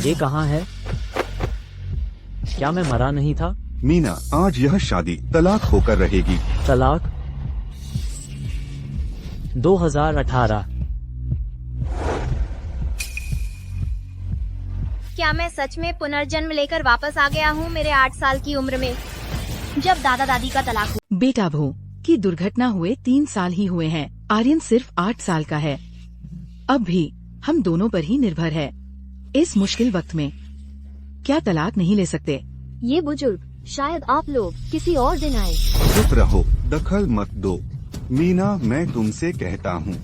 ये कहाँ है? क्या मैं मरा नहीं था? मीना, आज यह शादी तलाक होकर रहेगी। तलाक? 2018। क्या मैं सच में पुनर्जन्म लेकर वापस आ गया हूँ मेरे 8 साल की उम्र में, जब दादा दादी का तलाक हुआ। बेटा भू की दुर्घटना हुए 3 साल ही हुए हैं। आर्यन सिर्फ 8 साल का है। अब भी हम दोनों पर ही निर्भर है। इस मुश्किल वक्त में क्या तलाक नहीं ले सकते? ये बुजुर्ग, शायद आप लोग किसी और दिन आए। चुप रहो, दखल मत दो। मीना, मैं तुमसे कहता हूँ,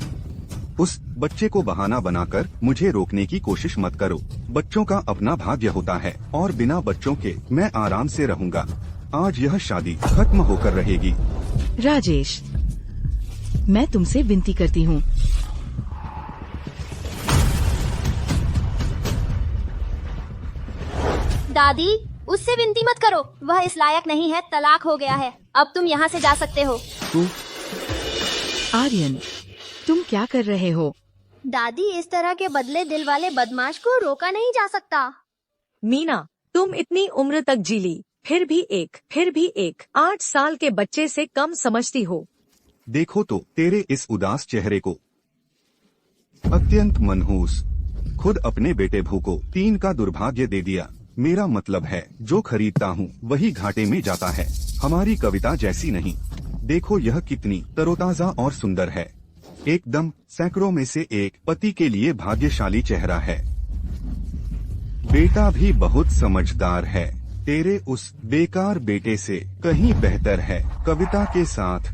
उस बच्चे को बहाना बनाकर मुझे रोकने की कोशिश मत करो। बच्चों का अपना भाग्य होता है और बिना बच्चों के मैं आराम से रहूँगा। आज यह शादी खत्म होकर रहेगी। राजेश, मैं तुमसे विनती करती हूँ। दादी, उससे विनती मत करो, वह इस लायक नहीं है। तलाक हो गया है, अब तुम यहाँ से जा सकते हो। तू आर्यन, तुम क्या कर रहे हो? दादी, इस तरह के बदले दिल वाले बदमाश को रोका नहीं जा सकता। मीना, तुम इतनी उम्र तक जी ली, फिर भी एक 8 साल के बच्चे से कम समझती हो। देखो तो तेरे इस उदास चेहरे को। अत्यंत मनहूस। खुद अपने बेटे भू को 3 का दुर्भाग्य दे दिया। मेरा मतलब है, जो खरीदता हूँ वही घाटे में जाता है। हमारी कविता जैसी नहीं। देखो यह कितनी तरोताजा और सुंदर है। एकदम सैकड़ों में से एक पति के लिए भाग्यशाली चेहरा है। बेटा भी बहुत समझदार है। तेरे उस बेकार बेटे से कहीं बेहतर है। कविता के साथ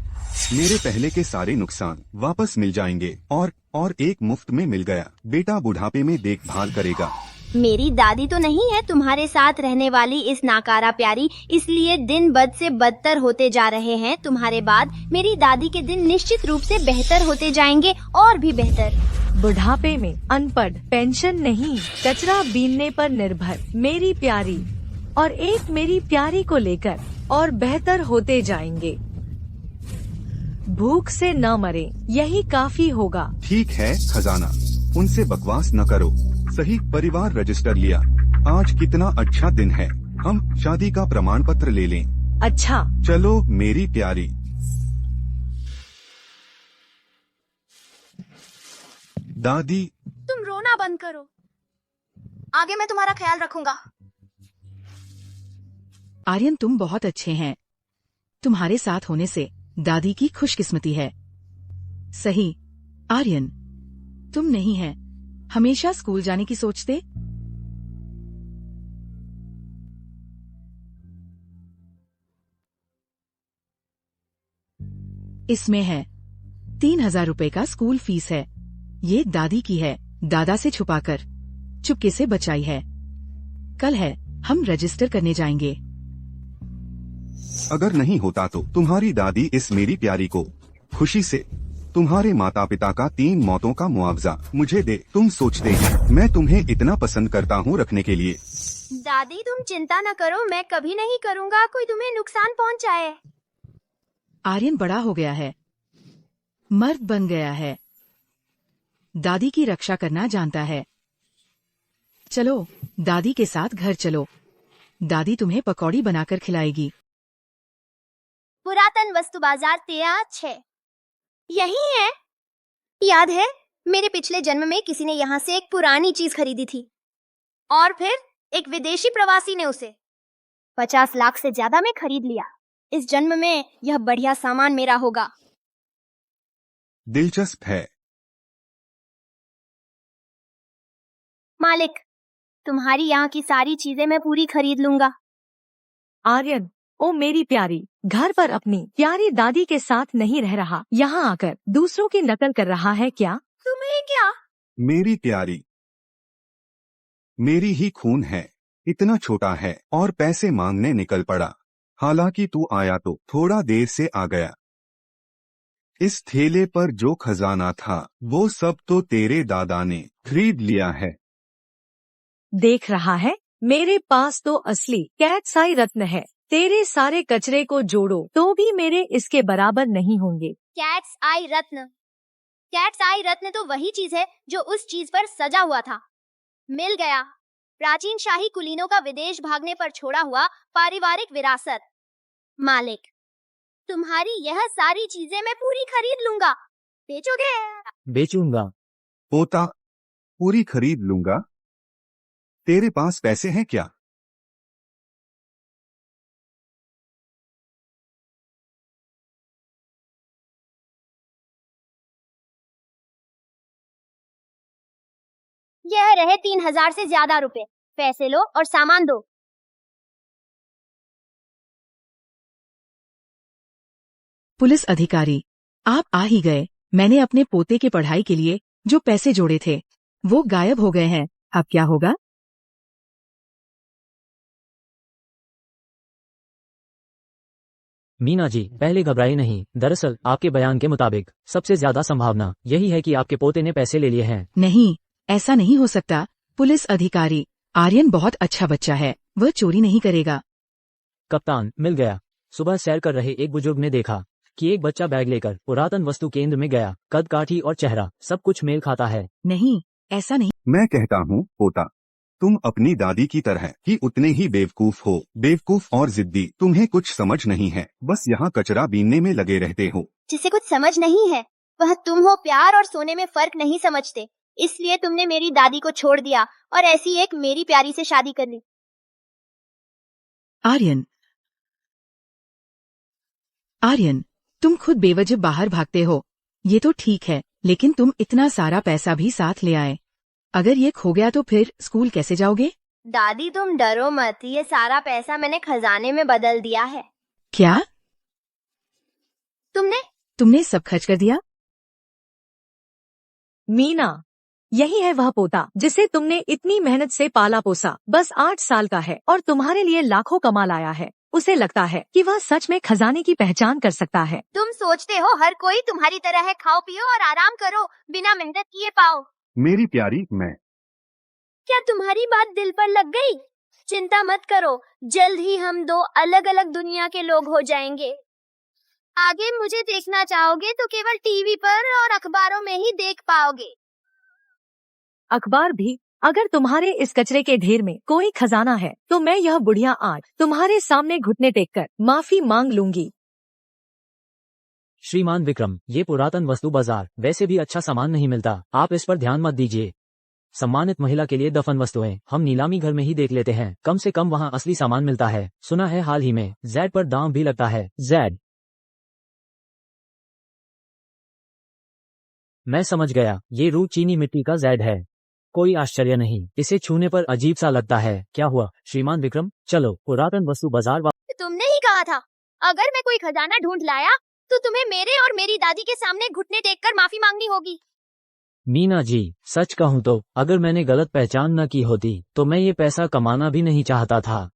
मेरे पहले के सारे नुकसान वापस मिल जाएंगे और एक मुफ्त में मिल गया। बेटा बुढ़ापे में देखभाल करेगा। मेरी दादी तो नहीं है तुम्हारे साथ रहने वाली इस नाकारा प्यारी, इसलिए दिन बद से बदतर होते जा रहे हैं। तुम्हारे बाद मेरी दादी के दिन निश्चित रूप से बेहतर होते जाएंगे, और भी बेहतर। बुढ़ापे में अनपढ़, पेंशन नहीं, कचरा बीनने पर निर्भर मेरी प्यारी और एक मेरी प्यारी को लेकर और बेहतर होते जाएंगे। भूख से न मरे, यही काफी होगा। ठीक है खजाना, उनसे बकवास न करो। सही परिवार रजिस्टर लिया। आज कितना अच्छा दिन है, हम शादी का प्रमाण पत्र ले लें। अच्छा, चलो मेरी प्यारी। दादी, तुम रोना बंद करो, आगे मैं तुम्हारा ख्याल रखूंगा। आर्यन, तुम बहुत अच्छे हैं। तुम्हारे साथ होने से दादी की खुशकिस्मती है। सही आर्यन, तुम नहीं है हमेशा स्कूल जाने की सोचते। इसमें है 3000 रुपए का स्कूल फीस है। ये दादी की है, दादा से छुपाकर चुपके से बचाई है। कल है, हम रजिस्टर करने जाएंगे। अगर नहीं होता तो तुम्हारी दादी इस मेरी प्यारी को खुशी से तुम्हारे माता पिता का 3 मौतों का मुआवजा मुझे दे। तुम सोचते हैं मैं तुम्हें इतना पसंद करता हूँ रखने के लिए। दादी, तुम चिंता न करो, मैं कभी नहीं करूँगा कोई तुम्हें नुकसान पहुँचाए। आर्यन बड़ा हो गया है, मर्द बन गया है, दादी की रक्षा करना जानता है। चलो दादी के साथ घर चलो, दादी तुम्हें पकौड़ी बनाकर खिलाएगी। पुरातन वस्तु बाजार 13/6 यही है। याद है, मेरे पिछले जन्म में किसी ने यहाँ से एक पुरानी चीज खरीदी थी, और फिर एक विदेशी प्रवासी ने उसे 50 लाख से ज्यादा में खरीद लिया। इस जन्म में यह बढ़िया सामान मेरा होगा। दिलचस्प है। मालिक, तुम्हारी यहाँ की सारी चीजें मैं पूरी खरीद लूंगा। आर्यन, ओ मेरी प्यारी, घर पर अपनी प्यारी दादी के साथ नहीं रह रहा, यहाँ आकर दूसरों की नकल कर रहा है क्या? तुम्हें क्या? मेरी प्यारी मेरी ही खून है। इतना छोटा है और पैसे मांगने निकल पड़ा। हालांकि तू आया तो थोड़ा देर से आ गया। इस थैले पर जो खजाना था वो सब तो तेरे दादा ने खरीद लिया है। देख रहा है, मेरे पास तो असली कैट्स आई रत्न है। तेरे सारे कचरे को जोड़ो तो भी मेरे इसके बराबर नहीं होंगे। कैट्स आई रत्न? कैट्स आई रत्न तो वही चीज है जो उस चीज पर सजा हुआ था। मिल गया। प्राचीन शाही कुलीनों का विदेश भागने पर छोड़ा हुआ पारिवारिक विरासत। मालिक, तुम्हारी यह सारी चीजें मैं पूरी खरीद लूंगा। बेचोगे? बेचूंगा। पोता, पूरी खरीद लूंगा। तेरे पास पैसे हैं क्या? यह रहे 3,000 से ज्यादा रुपए। पैसे लो और सामान दो। पुलिस अधिकारी, आप आ ही गए। मैंने अपने पोते के पढ़ाई के लिए जो पैसे जोड़े थे वो गायब हो गए हैं। अब क्या होगा? मीना जी, पहले घबराइए नहीं। दरअसल आपके बयान के मुताबिक सबसे ज्यादा संभावना यही है कि आपके पोते ने पैसे ले लिए हैं। नहीं, ऐसा नहीं हो सकता। पुलिस अधिकारी, आर्यन बहुत अच्छा बच्चा है, वह चोरी नहीं करेगा। कप्तान, मिल गया। सुबह सैर कर रहे एक बुजुर्ग ने देखा कि एक बच्चा बैग लेकर पुरातन वस्तु केंद्र में गया। कद काठी और चेहरा सब कुछ मेल खाता है। नहीं, ऐसा नहीं। मैं कहता हूँ पोता, तुम अपनी दादी की तरह ही उतने ही बेवकूफ हो। बेवकूफ और जिद्दी। तुम्हें कुछ समझ नहीं है, बस यहाँ कचरा बीनने में लगे रहते हो। जिसे कुछ समझ नहीं है वह तुम हो। प्यार और सोने में फर्क नहीं समझते, इसलिए तुमने मेरी दादी को छोड़ दिया और ऐसी एक मेरी प्यारी से शादी कर ली। आर्यन, तुम खुद बेवजह बाहर भागते हो, ये तो ठीक है, लेकिन तुम इतना सारा पैसा भी साथ ले आए। अगर ये खो गया तो फिर स्कूल कैसे जाओगे? दादी तुम डरो मत, ये सारा पैसा मैंने खजाने में बदल दिया है। क्या? तुमने सब खर्च कर दिया? मीना, यही है वह पोता जिसे तुमने इतनी मेहनत से पाला पोसा। बस 8 साल का है और तुम्हारे लिए लाखों कमा लाया है। उसे लगता है कि वह सच में खजाने की पहचान कर सकता है। तुम सोचते हो हर कोई तुम्हारी तरह है, खाओ पियो और आराम करो, बिना मेहनत किए पाओ। मेरी प्यारी, मैं क्या तुम्हारी बात दिल पर लग गई? चिंता मत करो, जल्द ही हम 2 अलग अलग दुनिया के लोग हो जाएंगे। आगे मुझे देखना चाहोगे तो केवल टीवी पर और अखबारों में ही देख पाओगे। अखबार भी? अगर तुम्हारे इस कचरे के ढेर में कोई खजाना है तो मैं यह बुढ़िया आज तुम्हारे सामने घुटने टेककर माफी मांग लूंगी। श्रीमान विक्रम, ये पुरातन वस्तु बाजार वैसे भी अच्छा सामान नहीं मिलता, आप इस पर ध्यान मत दीजिए। सम्मानित महिला के लिए दफन वस्तुएं हम नीलामी घर में ही देख लेते हैं, कम से कम वहाँ असली सामान मिलता है। सुना है हाल ही में जेड पर दाम भी लगता है। जेड? मैं समझ गया, ये रू चीनी मिट्टी का जेड है। कोई आश्चर्य नहीं, इसे छूने पर अजीब सा लगता है। क्या हुआ श्रीमान विक्रम? चलो पुरातन वस्तु बाजार तुमने ही कहा था अगर मैं कोई खजाना ढूंढ लाया तो तुम्हें मेरे और मेरी दादी के सामने घुटने टेककर माफी मांगनी होगी। मीना जी, सच कहूँ तो अगर मैंने गलत पहचान न की होती तो मैं ये पैसा कमाना भी नहीं चाहता था।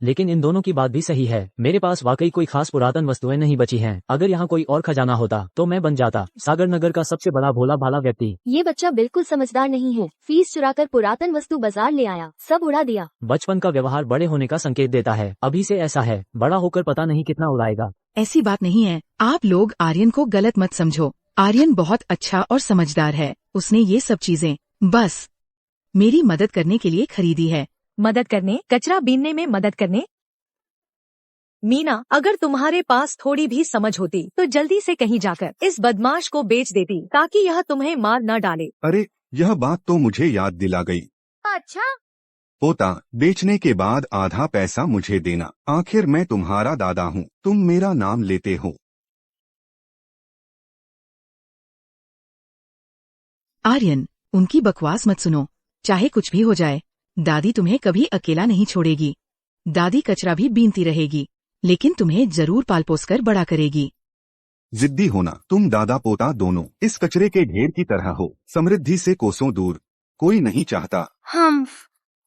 लेकिन इन दोनों की बात भी सही है, मेरे पास वाकई कोई खास पुरातन वस्तुएं नहीं बची हैं। अगर यहाँ कोई और खजाना होता तो मैं बन जाता सागर नगर का सबसे बड़ा भोला भाला व्यक्ति। ये बच्चा बिल्कुल समझदार नहीं है, फीस चुराकर पुरातन वस्तु बाजार ले आया, सब उड़ा दिया। बचपन का व्यवहार बड़े होने का संकेत देता है। अभी से ऐसा है, बड़ा होकर पता नहीं कितना उड़ाएगा। ऐसी बात नहीं है, आप लोग आर्यन को गलत मत समझो। आर्यन बहुत अच्छा और समझदार है, उसने ये सब चीजें बस मेरी मदद करने के लिए खरीदी है। मदद करने? कचरा बीनने में मदद करने? मीना, अगर तुम्हारे पास थोड़ी भी समझ होती तो जल्दी से कहीं जाकर इस बदमाश को बेच देती ताकि यह तुम्हें मार न डाले। अरे, यह बात तो मुझे याद दिला गई। अच्छा, पोता, बेचने के बाद आधा पैसा मुझे देना। आखिर मैं तुम्हारा दादा हूँ, तुम मेरा नाम लेते हो। आर्यन, उनकी बकवास मत सुनो, चाहे कुछ भी हो जाए दादी तुम्हें कभी अकेला नहीं छोड़ेगी। दादी कचरा भी बीनती रहेगी, लेकिन तुम्हें जरूर पाल पोस कर बड़ा करेगी। जिद्दी होना, तुम दादा पोता दोनों इस कचरे के ढेर की तरह हो, समृद्धि से कोसों दूर। कोई नहीं चाहता। हम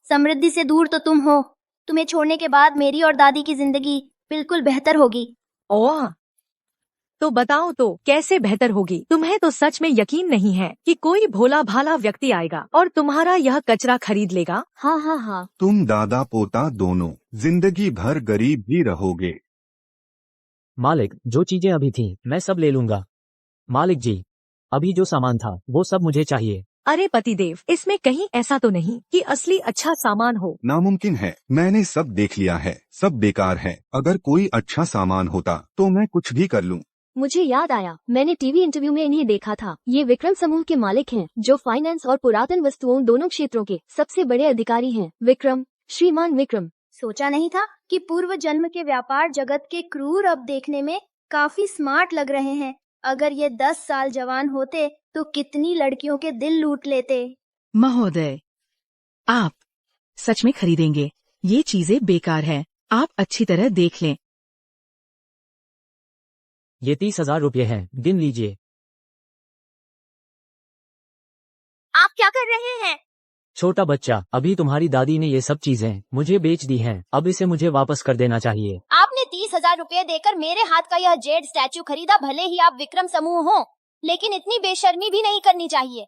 समृद्धि से दूर तो तुम हो। तुम्हें छोड़ने के बाद मेरी और दादी की जिंदगी बिल्कुल बेहतर होगी। ओह, तो बताओ तो कैसे बेहतर होगी? तुम्हें तो सच में यकीन नहीं है कि कोई भोला भाला व्यक्ति आएगा और तुम्हारा यह कचरा खरीद लेगा? हाँ। तुम दादा पोता दोनों जिंदगी भर गरीब भी रहोगे। मालिक, जो चीजें अभी थी मैं सब ले लूंगा। मालिक जी, अभी जो सामान था वो सब मुझे चाहिए। अरे पतिदेव, इसमें कहीं ऐसा तो नहीं कि असली अच्छा सामान हो। नामुमकिन है, मैंने सब देख लिया है, सब बेकार है। अगर कोई अच्छा सामान होता तो मैं कुछ भी कर लूं। मुझे याद आया, मैंने टीवी इंटरव्यू में इन्हें देखा था। ये विक्रम समूह के मालिक हैं, जो फाइनेंस और पुरातन वस्तुओं दोनों क्षेत्रों के सबसे बड़े अधिकारी हैं। विक्रम, श्रीमान विक्रम। सोचा नहीं था कि पूर्व जन्म के व्यापार जगत के क्रूर अब देखने में काफी स्मार्ट लग रहे हैं। अगर ये 10 साल जवान होते तो कितनी लड़कियों के दिल लूट लेते। महोदय, आप सच में खरीदेंगे? ये चीजें बेकार हैं। आप अच्छी तरह देख लें। ये 30,000 रुपये हैं, गिन लीजिए। आप क्या कर रहे हैं? छोटा बच्चा, अभी तुम्हारी दादी ने ये सब चीजें मुझे बेच दी हैं, अब इसे मुझे वापस कर देना चाहिए। आपने 30,000 रुपए देकर मेरे हाथ का यह जेड स्टैचू खरीदा। भले ही आप विक्रम समूह हो, लेकिन इतनी बेशर्मी भी नहीं करनी चाहिए।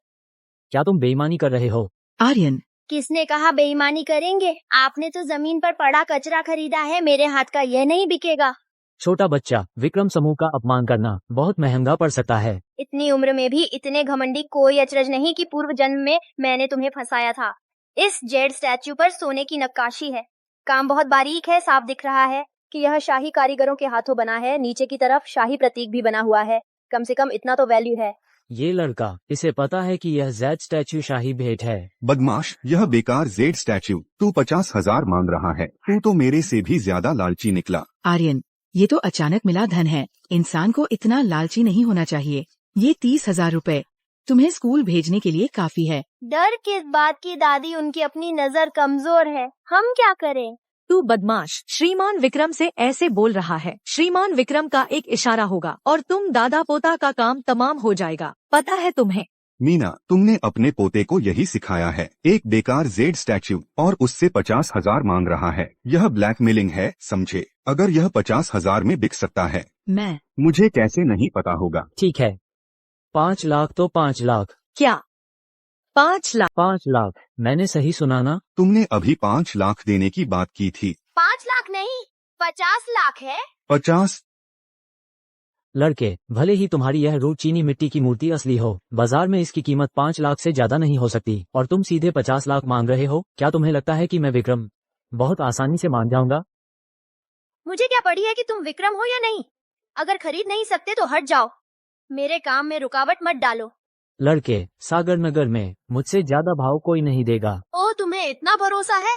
क्या तुम बेईमानी कर रहे हो? आर्यन, किसने कहा बेईमानी करेंगे? आपने तो जमीन पर पड़ा कचरा खरीदा है, मेरे हाथ का यह नहीं बिकेगा। छोटा बच्चा, विक्रम समूह का अपमान करना बहुत महंगा पड़ सकता है। इतनी उम्र में भी इतने घमंडी, कोई अचरज नहीं कि पूर्व जन्म में मैंने तुम्हें फंसाया था। इस जेड स्टैचू पर सोने की नक्काशी है, काम बहुत बारीक है। साफ दिख रहा है कि यह शाही कारीगरों के हाथों बना है। नीचे की तरफ शाही प्रतीक भी बना हुआ है। कम से कम इतना तो वैल्यू है। ये लड़का, इसे पता है कि यह जेड स्टैचू शाही भेंट है। बदमाश, यह बेकार जेड स्टैचू तू 50,000 मांग रहा है। तू तो मेरे से भी ज्यादा लालची निकला। आर्यन, ये तो अचानक मिला धन है। इंसान को इतना लालची नहीं होना चाहिए। ये 30,000 रुपए तुम्हें स्कूल भेजने के लिए काफी है। डर किस बात की दादी, उनकी अपनी नजर कमजोर है, हम क्या करें? तू बदमाश, श्रीमान विक्रम से ऐसे बोल रहा है। श्रीमान विक्रम का एक इशारा होगा और तुम दादा पोता का काम तमाम हो जाएगा। पता है तुम्हें? मीना, तुमने अपने पोते को यही सिखाया है। एक बेकार जेड स्टैचू और उससे 50,000 मांग रहा है। यह ब्लैकमेलिंग है, समझे? अगर यह 50,000 में बिक सकता है, मुझे कैसे नहीं पता होगा। ठीक है, 5 लाख तो 5 लाख। क्या 5 लाख? 5 लाख, मैंने सही सुना ना? तुमने अभी 5 लाख देने की बात की थी। 5 लाख नहीं, 50 लाख है। 50? लड़के, भले ही तुम्हारी यह रूप चीनी मिट्टी की मूर्ति असली हो, बाजार में इसकी कीमत 5 लाख से ज्यादा नहीं हो सकती, और तुम सीधे 50 लाख मांग रहे हो। क्या तुम्हें लगता है कि मैं विक्रम बहुत आसानी से मान जाऊंगा? मुझे क्या पड़ी है कि तुम विक्रम हो या नहीं? अगर खरीद नहीं सकते तो हट जाओ, मेरे काम में रुकावट मत डालो। लड़के, सागर नगर में मुझसे ज्यादा भाव कोई नहीं देगा। ओ, तुम्हें इतना भरोसा है?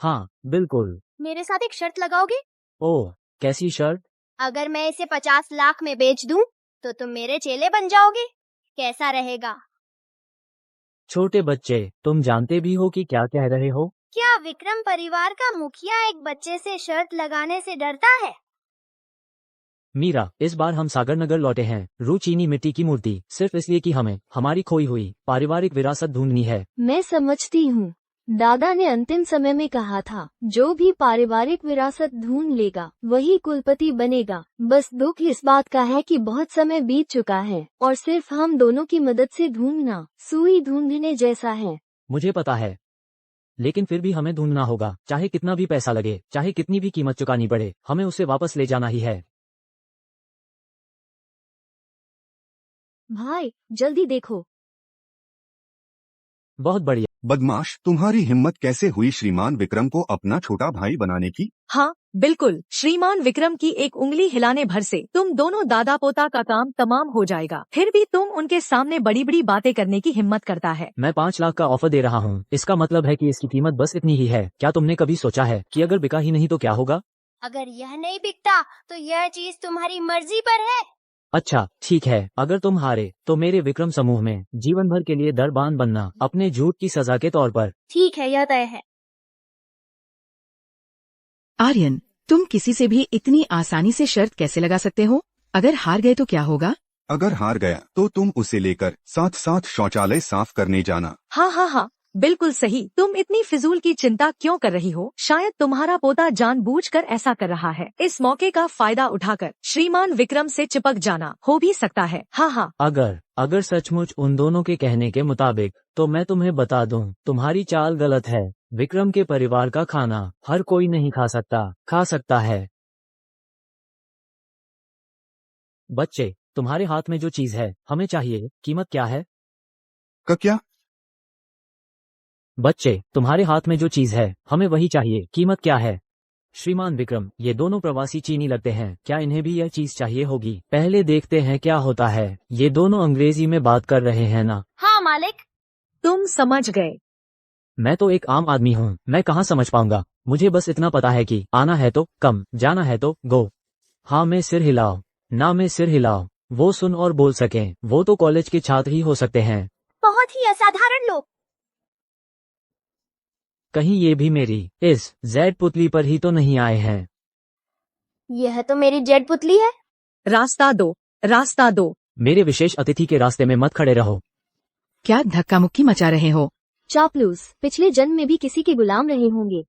हाँ, बिल्कुल। मेरे साथ एक शर्त लगाओगे? ओह, कैसी शर्त? अगर मैं इसे 50 लाख में बेच दूं, तो तुम मेरे चेले बन जाओगे। कैसा रहेगा? छोटे बच्चे, तुम जानते भी हो कि क्या कह रहे हो? क्या विक्रम परिवार का मुखिया एक बच्चे से शर्त लगाने से डरता है? मीरा, इस बार हम सागर नगर लौटे हैं, रू चीनी मिट्टी की मूर्ति, सिर्फ इसलिए कि हमें हमारी खोई हुई पारिवारिक विरासत ढूंढनी है। मैं समझती हूँ, दादा ने अंतिम समय में कहा था, जो भी पारिवारिक विरासत ढूंढ लेगा वही कुलपति बनेगा। बस दुख इस बात का है कि बहुत समय बीत चुका है और सिर्फ हम दोनों की मदद से ढूंढना सुई ढूंढने जैसा है। मुझे पता है, लेकिन फिर भी हमें ढूंढना होगा। चाहे कितना भी पैसा लगे, चाहे कितनी भी कीमत चुकानी पड़े, हमें उसे वापस ले जाना ही है। भाई, जल्दी देखो। बहुत बढ़िया। बदमाश, तुम्हारी हिम्मत कैसे हुई श्रीमान विक्रम को अपना छोटा भाई बनाने की? हाँ बिल्कुल, श्रीमान विक्रम की एक उंगली हिलाने भर से तुम दोनों दादा पोता का काम तमाम हो जाएगा। फिर भी तुम उनके सामने बड़ी बड़ी बातें करने की हिम्मत करता है। मैं 5 लाख का ऑफर दे रहा हूँ, इसका मतलब है कि इसकी कीमत बस इतनी ही है। क्या तुमने कभी सोचा है कि अगर बिका ही नहीं तो क्या होगा? अगर यह नहीं बिकता तो यह चीज तुम्हारी मर्जी पर है। अच्छा ठीक है, अगर तुम हारे तो मेरे विक्रम समूह में जीवन भर के लिए दरबान बनना, अपने झूठ की सजा के तौर पर। ठीक है, यह तय है। आर्यन, तुम किसी से भी इतनी आसानी से शर्त कैसे लगा सकते हो? अगर हार गए तो क्या होगा? अगर हार गया तो तुम उसे लेकर साथ साथ शौचालय साफ करने जाना। हाँ हाँ हाँ, बिल्कुल सही। तुम इतनी फिजूल की चिंता क्यों कर रही हो? शायद तुम्हारा पोता जानबूझकर ऐसा कर रहा है। इस मौके का फायदा उठाकर श्रीमान विक्रम से चिपक जाना हो भी सकता है। हाँ हाँ। अगर सचमुच उन दोनों के कहने के मुताबिक, तो मैं तुम्हें बता दूं, तुम्हारी चाल गलत है। विक्रम के परिवार का खाना हर कोई नहीं खा सकता है। बच्चे, तुम्हारे हाथ में जो चीज है हमें चाहिए, कीमत क्या है? क्या? बच्चे, तुम्हारे हाथ में जो चीज है हमें वही चाहिए। कीमत क्या है? श्रीमान विक्रम, ये दोनों प्रवासी चीनी लगते हैं, क्या इन्हें भी यह चीज चाहिए होगी? पहले देखते हैं क्या होता है। ये दोनों अंग्रेजी में बात कर रहे हैं ना? हाँ मालिक। तुम समझ गए। मैं तो एक आम आदमी हूँ, मैं कहाँ समझ पाऊंगा। मुझे बस इतना पता है कि आना है तो कम, जाना है तो गो। हाँ में सिर हिलाओ, ना में सिर हिलाओ। वो सुन और बोल सकें, वो तो कॉलेज के छात्र ही हो सकते हैं। बहुत ही असाधारण लोग। कहीं ये भी मेरी इस जेड पुतली पर ही तो नहीं आए हैं? यह तो मेरी जेड पुतली है। रास्ता दो, रास्ता दो। मेरे विशेष अतिथि के रास्ते में मत खड़े रहो। क्या धक्का मुक्की मचा रहे हो? चापलूस, पिछले जन्म में भी किसी के गुलाम रहे होंगे।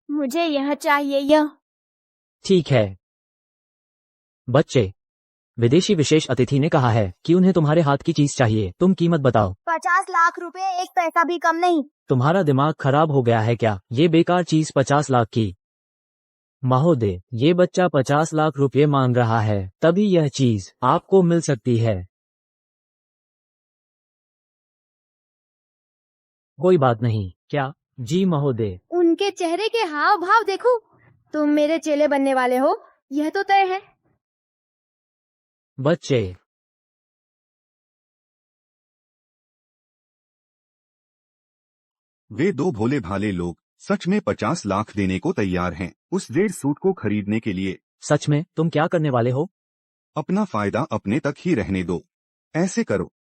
मुझे यह चाहिए, यह। ठीक है बच्चे, विदेशी विशेष अतिथि ने कहा है कि उन्हें तुम्हारे हाथ की चीज चाहिए। तुम कीमत बताओ। 50 लाख रुपए, एक पैसा भी कम नहीं। तुम्हारा दिमाग खराब हो गया है क्या? ये बेकार चीज 50 लाख की। महोदय, ये बच्चा 50 लाख रुपए मांग रहा है, तभी यह चीज आपको मिल सकती है। कोई बात नहीं। क्या? जी महोदय। उनके चेहरे के हाव भाव देखो। तुम मेरे चेले बनने वाले हो, यह तो तय है। बच्चे, वे दो भोले भाले लोग सच में 50 लाख देने को तैयार हैं उस रेड सूट को खरीदने के लिए। सच में तुम क्या करने वाले हो? अपना फायदा अपने तक ही रहने दो। ऐसे करो,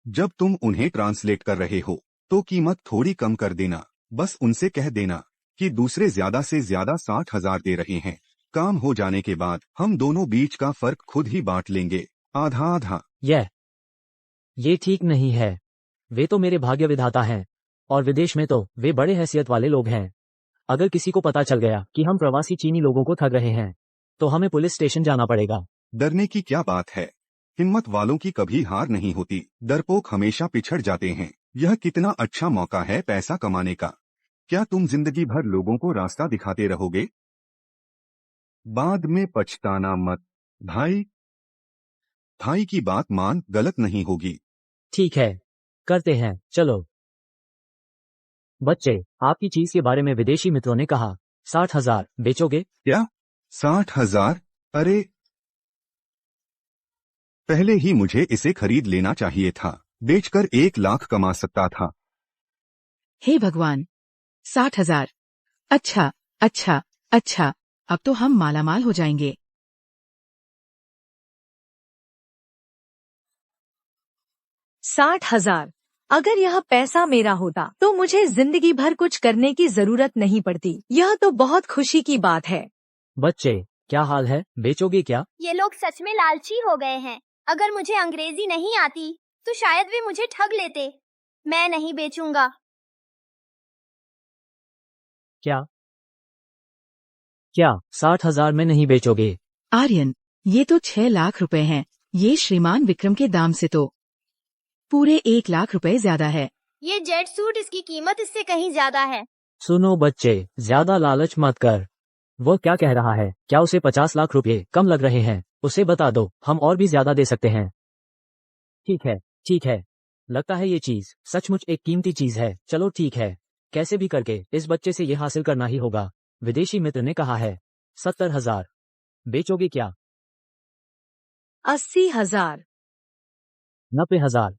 जब तुम उन्हें ट्रांसलेट कर रहे हो तो कीमत थोड़ी कम कर देना। बस उनसे कह देना कि दूसरे ज्यादा से ज्यादा 60,000 दे रहे हैं। काम हो जाने के बाद हम दोनों बीच का फर्क खुद ही बांट लेंगे, आधा आधा। ये ठीक नहीं है। वे तो मेरे भाग्य विधाता हैं, और विदेश में तो वे बड़े हैसियत वाले लोग हैं। अगर किसी को पता चल गया कि हम प्रवासी चीनी लोगों को ठग रहे हैं तो हमें पुलिस स्टेशन जाना पड़ेगा। डरने की क्या बात है? हिम्मत वालों की कभी हार नहीं होती, डरपोक हमेशा पिछड़ जाते हैं। यह कितना अच्छा मौका है पैसा कमाने का। क्या तुम जिंदगी भर लोगों को रास्ता दिखाते रहोगे? बाद में पछताना मत। भाई की बात मान, गलत नहीं होगी। ठीक है, करते हैं, चलो। बच्चे, आपकी चीज के बारे में विदेशी मित्रों ने कहा 60,000 बेचोगे? क्या 60,000? अरे, पहले ही मुझे इसे खरीद लेना चाहिए था। बेचकर 1 लाख कमा सकता था। हे भगवान, 60,000। अच्छा, अच्छा, अच्छा, अब तो हम मालामाल हो जाएंगे। $60,000। अगर यह पैसा मेरा होता तो मुझे जिंदगी भर कुछ करने की जरूरत नहीं पड़ती। यह तो बहुत खुशी की बात है। बच्चे, क्या हाल है? बेचोगे क्या? ये लोग सच में लालची हो गए हैं। अगर मुझे अंग्रेजी नहीं आती तो शायद वे मुझे ठग लेते। मैं नहीं बेचूंगा। क्या 60,000 में नहीं बेचोगे? आर्यन, ये तो 6 लाख रुपए हैं। ये श्रीमान विक्रम के दाम से तो पूरे 1 लाख रुपए ज्यादा है। ये जेट सूट, इसकी कीमत इससे कहीं ज्यादा है। सुनो बच्चे, ज्यादा लालच मत कर। वो क्या कह रहा है? क्या उसे 50 लाख रुपए कम लग रहे हैं? उसे बता दो, हम और भी ज्यादा दे सकते हैं। ठीक है, ठीक है। लगता है ये चीज सचमुच एक कीमती चीज है। चलो ठीक है, कैसे भी करके इस बच्चे से ये हासिल करना ही होगा। विदेशी मित्र ने कहा है 70,000। बेचोगे क्या? 80,000। 90,000।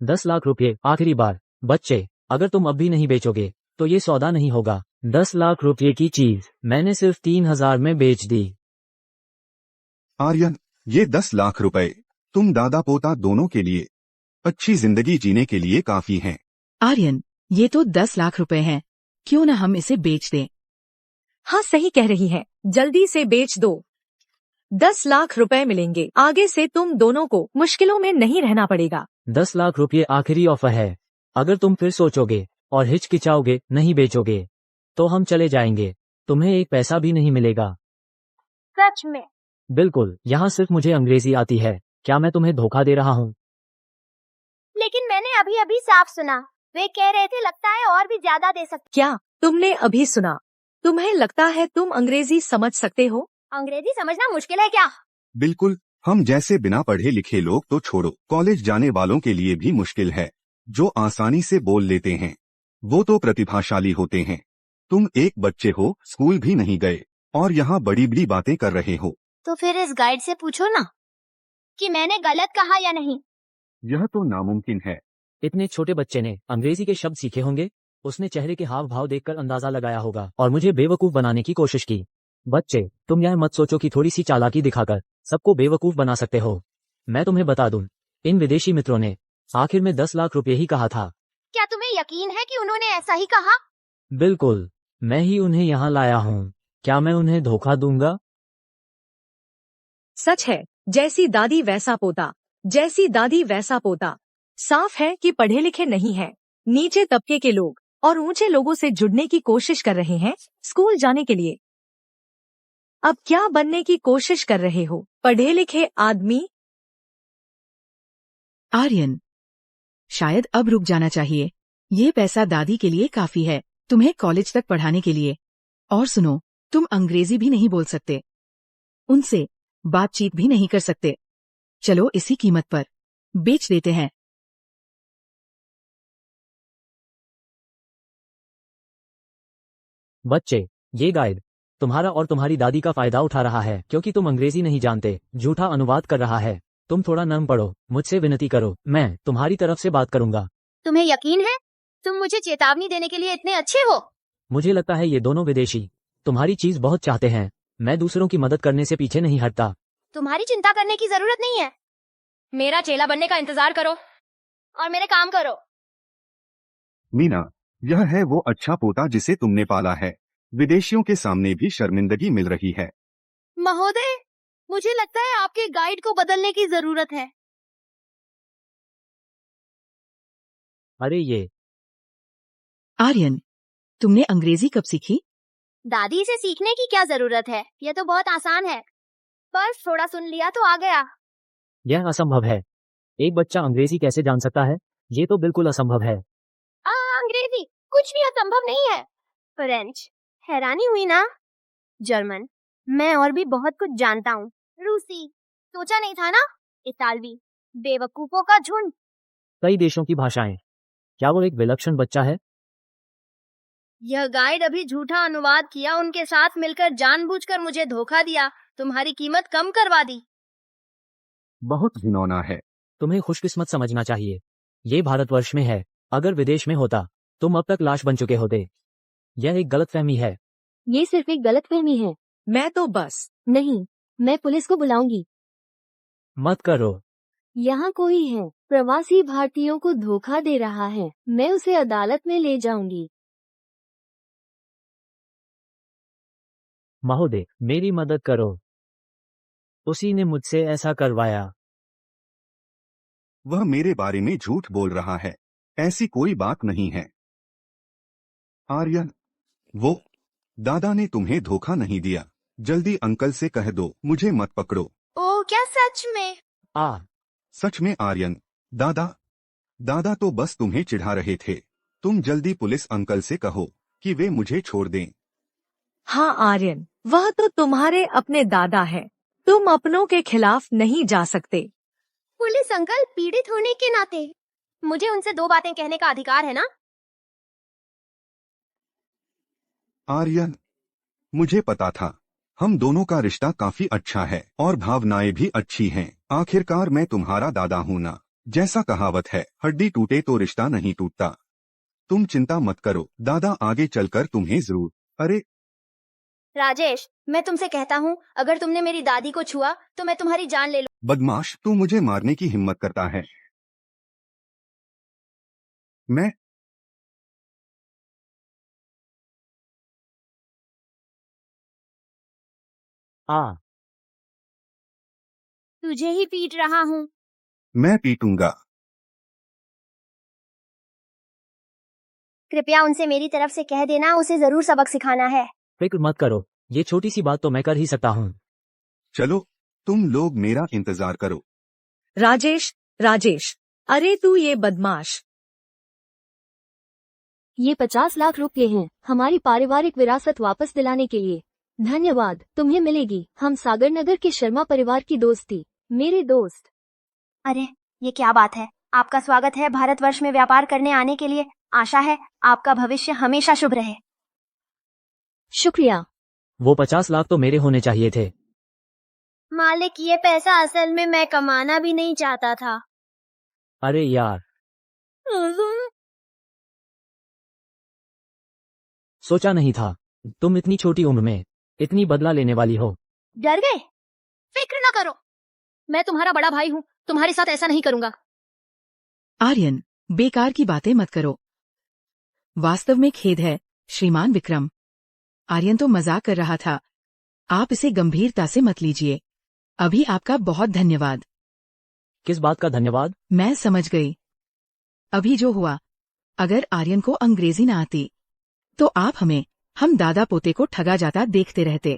10 लाख रुपए आखिरी बार। बच्चे, अगर तुम अब भी नहीं बेचोगे तो ये सौदा नहीं होगा। 10 लाख रुपए की चीज मैंने सिर्फ 3,000 में बेच दी। आर्यन, ये 10 लाख रुपए तुम दादा पोता दोनों के लिए अच्छी जिंदगी जीने के लिए काफी हैं। आर्यन, ये तो 10 लाख रुपए हैं। क्यों न हम इसे बेच दें? हाँ, सही कह रही है, जल्दी से बेच दो। 10 लाख रुपए मिलेंगे। आगे से तुम दोनों को मुश्किलों में नहीं रहना पड़ेगा। 10 लाख रुपए आखिरी ऑफर है। अगर तुम फिर सोचोगे और हिचकिचाओगे, नहीं बेचोगे, तो हम चले जाएंगे। तुम्हें एक पैसा भी नहीं मिलेगा। सच में? बिल्कुल, यहाँ सिर्फ मुझे अंग्रेजी आती है। क्या मैं तुम्हें धोखा दे रहा हूँ? लेकिन मैंने अभी अभी साफ सुना, वे कह रहे थे लगता है और भी ज्यादा दे सकते। क्या तुमने अभी सुना? तुम्हें लगता है तुम अंग्रेजी समझ सकते हो? अंग्रेजी समझना मुश्किल है क्या? बिल्कुल, हम जैसे बिना पढ़े लिखे लोग तो छोड़ो, कॉलेज जाने वालों के लिए भी मुश्किल है। जो आसानी से बोल लेते हैं वो तो प्रतिभाशाली होते हैं। तुम एक बच्चे हो, स्कूल भी नहीं गए और यहाँ बड़ी बड़ी बातें कर रहे हो। तो फिर इस गाइड से पूछो ना कि मैंने गलत कहा या नहीं। यह तो नामुमकिन है। इतने छोटे बच्चे ने अंग्रेजी के शब्द सीखे होंगे। उसने चेहरे के हाव भाव देखकर अंदाजा लगाया होगा और मुझे बेवकूफ बनाने की कोशिश की। बच्चे, तुम यह मत सोचो कि थोड़ी सी चालाकी दिखाकर सबको बेवकूफ बना सकते हो। मैं तुम्हें बता दूं, इन विदेशी मित्रों ने आखिर में 10 लाख रुपए ही कहा था। क्या तुम्हें यकीन है कि उन्होंने ऐसा ही कहा? बिल्कुल, मैं ही उन्हें यहाँ लाया हूँ। क्या मैं उन्हें धोखा दूंगा? सच है, जैसी दादी वैसा पोता, जैसी दादी वैसा पोता। साफ है कि पढ़े लिखे नहीं हैं। नीचे तबके के लोग और ऊंचे लोगों से जुड़ने की कोशिश कर रहे हैं स्कूल जाने के लिए। अब क्या बनने की कोशिश कर रहे हो, पढ़े लिखे आदमी? आर्यन, शायद अब रुक जाना चाहिए। ये पैसा दादी के लिए काफी है, तुम्हें कॉलेज तक पढ़ाने के लिए। और सुनो, तुम अंग्रेजी भी नहीं बोल सकते, उनसे बातचीत भी नहीं कर सकते। चलो इसी कीमत पर बेच देते हैं। बच्चे, ये गाइड तुम्हारा और तुम्हारी दादी का फायदा उठा रहा है क्योंकि तुम अंग्रेजी नहीं जानते, झूठा अनुवाद कर रहा है। तुम थोड़ा नर्म पढ़ो, मुझसे विनती करो, मैं तुम्हारी तरफ से बात करूंगा। तुम्हें यकीन है? तुम मुझे चेतावनी देने के लिए इतने अच्छे हो? मुझे लगता है ये दोनों विदेशी तुम्हारी चीज बहुत चाहते हैं। मैं दूसरों की मदद करने से पीछे नहीं हटता। तुम्हारी चिंता करने की जरूरत नहीं है। मेरा चेला बनने का इंतजार करो और मेरे काम करो। मीना, यह है वो अच्छा पोता जिसे तुमने पाला है। विदेशियों के सामने भी शर्मिंदगी मिल रही है। महोदय, मुझे लगता है आपके गाइड को बदलने की जरूरत है। अरे ये आर्यन, तुमने अंग्रेजी कब सीखी? दादी से सीखने की क्या जरूरत है, यह तो बहुत आसान है। बस थोड़ा सुन लिया तो आ गया। यह असंभव है। एक बच्चा अंग्रेजी कैसे जान सकता है? ये तो बिल्कुल असंभव है। अंग्रेजी कुछ भी असंभव नहीं है। फ्रेंच, हैरानी हुई ना? जर्मन, मैं और भी बहुत कुछ जानता हूँ। रूसी, सोचा नहीं था ना? इतालवी, बेवकूफों का झुंड। कई देशों की भाषाएं। क्या वो एक विलक्षण बच्चा है? यह गाइड अभी झूठा अनुवाद किया, उनके साथ मिलकर जानबूझकर मुझे धोखा दिया, तुम्हारी कीमत कम करवा दी। बहुत घिनौना है। तुम्हें खुशकिस्मत समझना चाहिए। ये भारतवर्ष में है, अगर विदेश में होता तुम अब तक लाश बन चुके होते। यह एक गलतफहमी है। ये सिर्फ एक गलतफहमी है। मैं तो बस नहीं, मैं पुलिस को बुलाऊंगी। मत करो। यहाँ कोई है, प्रवासी भारतीयों को धोखा दे रहा है। मैं उसे अदालत में ले जाऊंगी। महोदय, मेरी मदद करो। उसी ने मुझसे ऐसा करवाया। वह मेरे बारे में झूठ बोल रहा है। ऐसी कोई बात नहीं है। आर्यन, वो दादा ने तुम्हें धोखा नहीं दिया। जल्दी अंकल से कह दो, मुझे मत पकड़ो। ओ, क्या सच में? सच में आर्यन, दादा तो बस तुम्हें चिढ़ा रहे थे। तुम जल्दी पुलिस अंकल से कहो कि वे मुझे छोड़ दें। हाँ आर्यन, वह तो तुम्हारे अपने दादा है। तुम अपनों के खिलाफ नहीं जा सकते। पुलिस अंकल, पीड़ित होने के नाते मुझे उनसे 2 बातें कहने का अधिकार है ना? आर्यन, मुझे पता था। हम दोनों का रिश्ता काफी अच्छा है और भावनाएं भी अच्छी हैं। आखिरकार मैं तुम्हारा दादा हूँ ना। जैसा कहावत है, हड्डी टूटे तो रिश्ता नहीं टूटता। तुम चिंता मत करो, दादा आगे चलकर तुम्हें जरूर। अरे राजेश, मैं तुमसे कहता हूँ, अगर तुमने मेरी दादी को छुआ तो मैं तुम्हारी जान ले लूं। बदमाश, तू मुझे मारने की हिम्मत करता है। मैं तुझे ही पीट रहा हूँ। मैं पीटूंगा। कृपया उनसे मेरी तरफ से कह देना, उसे जरूर सबक सिखाना है। फिक्र मत करो, ये छोटी सी बात तो मैं कर ही सकता हूँ। चलो, तुम लोग मेरा इंतजार करो। राजेश, अरे तू ये बदमाश। ये 50 लाख रुपए हैं हमारी पारिवारिक विरासत वापस दिलाने के लिए। धन्यवाद, तुम्हें मिलेगी। हम सागर नगर के शर्मा परिवार की दोस्ती। मेरे दोस्त। अरे, ये क्या बात है? आपका स्वागत है भारतवर्ष में व्यापार करने आने के लिए। आशा है आपका भविष्य हमेशा शुभ रहे। शुक्रिया। वो 50 लाख तो मेरे होने चाहिए थे। मालिक, ये पैसा असल में मैं कमाना भी नहीं चाहता था। अरे यार, सोचा नहीं था तुम इतनी छोटी उम्र में इतनी बदला लेने वाली हो। डर गए? फिक्र न करो, मैं तुम्हारा बड़ा भाई हूँ, तुम्हारे साथ ऐसा नहीं करूंगा। आर्यन, बेकार की बातें मत करो। वास्तव में खेद है श्रीमान विक्रम। आर्यन तो मजाक कर रहा था, आप इसे गंभीरता से मत लीजिए। अभी आपका बहुत धन्यवाद। किस बात का धन्यवाद? मैं समझ गई। अभी जो हुआ, अगर आर्यन को अंग्रेजी न आती तो आप हम दादा पोते को ठगा जाता देखते रहते।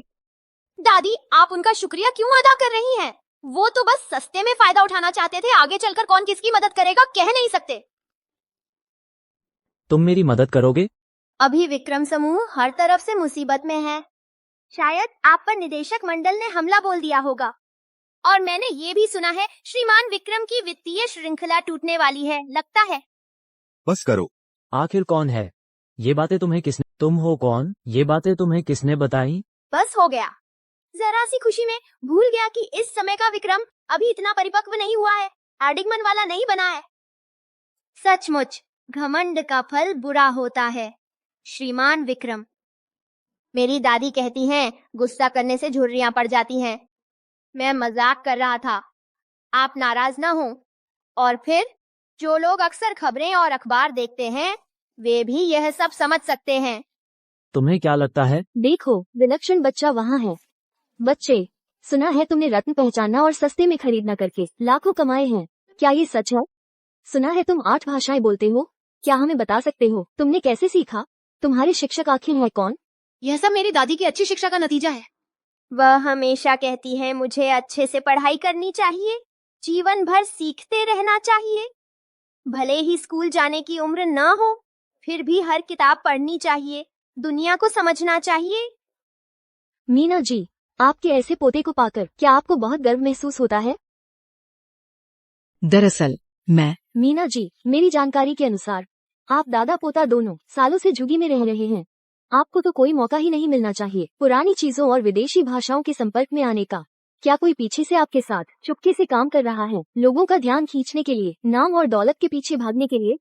दादी, आप उनका शुक्रिया क्यों अदा कर रही हैं? वो तो बस सस्ते में फायदा उठाना चाहते थे, आगे चलकर कौन किसकी मदद करेगा कह नहीं सकते। तुम मेरी मदद करोगे? अभी विक्रम समूह हर तरफ से मुसीबत में है। शायद आप पर निदेशक मंडल ने हमला बोल दिया होगा। और मैंने ये भी सुना है श्रीमान विक्रम की वित्तीय श्रृंखला टूटने वाली है, लगता है। बस करो। आखिर कौन है? ये बातें तुम्हें किसने? तुम हो कौन? ये बातें तुम्हें किसने बताई? बस हो गया। जरा सी खुशी में भूल गया कि इस समय का विक्रम अभी इतना परिपक्व नहीं हुआ है, एडिगमन वाला नहीं बना है। सचमुच घमंड का फल बुरा होता है, श्रीमान विक्रम। मेरी दादी कहती हैं गुस्सा करने से झुर्रियां पड़ जाती हैं। मैं मजाक कर रहा था, आप नाराज ना हो। और फिर जो लोग अक्सर खबरें और अखबार देखते हैं वे भी यह सब समझ सकते हैं। तुम्हें क्या लगता है? देखो, विलक्षण बच्चा वहाँ है। बच्चे, सुना है तुमने रत्न पहचानना और सस्ते में खरीदना करके लाखों कमाए हैं। क्या ये सच है? सुना है तुम 8 भाषाएं बोलते हो। क्या हमें बता सकते हो तुमने कैसे सीखा? तुम्हारे शिक्षक आखिर है कौन? यह सब मेरी दादी की अच्छी शिक्षा का नतीजा है। वह हमेशा कहती है मुझे अच्छे से पढ़ाई करनी चाहिए, जीवन भर सीखते रहना चाहिए। भले ही स्कूल जाने की उम्र न हो, फिर भी हर किताब पढ़नी चाहिए, दुनिया को समझना चाहिए। मीना जी, आपके ऐसे पोते को पाकर क्या आपको बहुत गर्व महसूस होता है? दरअसल मीना जी, मेरी जानकारी के अनुसार आप दादा पोता दोनों सालों से झुग्गी में रह रहे हैं। आपको तो कोई मौका ही नहीं मिलना चाहिए पुरानी चीजों और विदेशी भाषाओं के संपर्क में आने का। क्या कोई पीछे से आपके साथ चुपके से काम कर रहा है, लोगों का ध्यान खींचने के लिए, नाम और दौलत के पीछे भागने के लिए?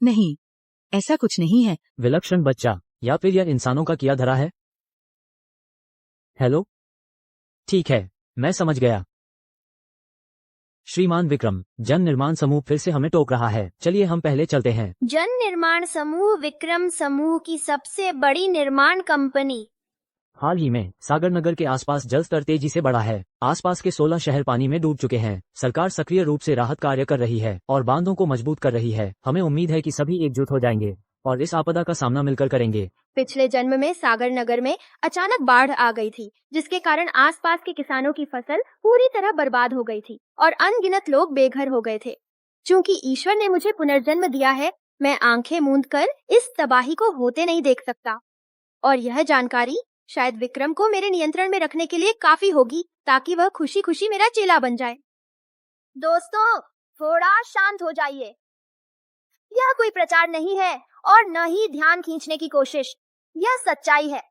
नहीं, ऐसा कुछ नहीं है। विलक्षण बच्चा या फिर यह इंसानों का किया धरा है? हेलो, ठीक है, मैं समझ गया। श्रीमान विक्रम, जन निर्माण समूह फिर से हमें टोक रहा है। चलिए हम पहले चलते हैं। जन निर्माण समूह विक्रम समूह की सबसे बड़ी निर्माण कंपनी। हाल ही में सागर नगर के आसपास जल स्तर तेजी से बढ़ा है। आसपास के 16 शहर पानी में डूब चुके हैं। सरकार सक्रिय रूप से राहत कार्य कर रही है और बांधों को मजबूत कर रही है। हमें उम्मीद है कि सभी एकजुट हो जाएंगे और इस आपदा का सामना मिलकर करेंगे। पिछले जन्म में सागर नगर में अचानक बाढ़ आ गई थी, जिसके कारण आसपास के किसानों की फसल पूरी तरह बर्बाद हो गई थी और अनगिनत लोग बेघर हो गए थे। चूंकि ईश्वर ने मुझे पुनर्जन्म दिया है, मैं आंखें मूंद कर इस तबाही को होते नहीं देख सकता। और यह जानकारी शायद विक्रम को मेरे नियंत्रण में रखने के लिए काफी होगी, ताकि वह खुशी खुशी मेरा चेला बन जाए। दोस्तों, थोड़ा शांत हो जाइए। यह कोई प्रचार नहीं है और न ही ध्यान खींचने की कोशिश। यह सच्चाई है।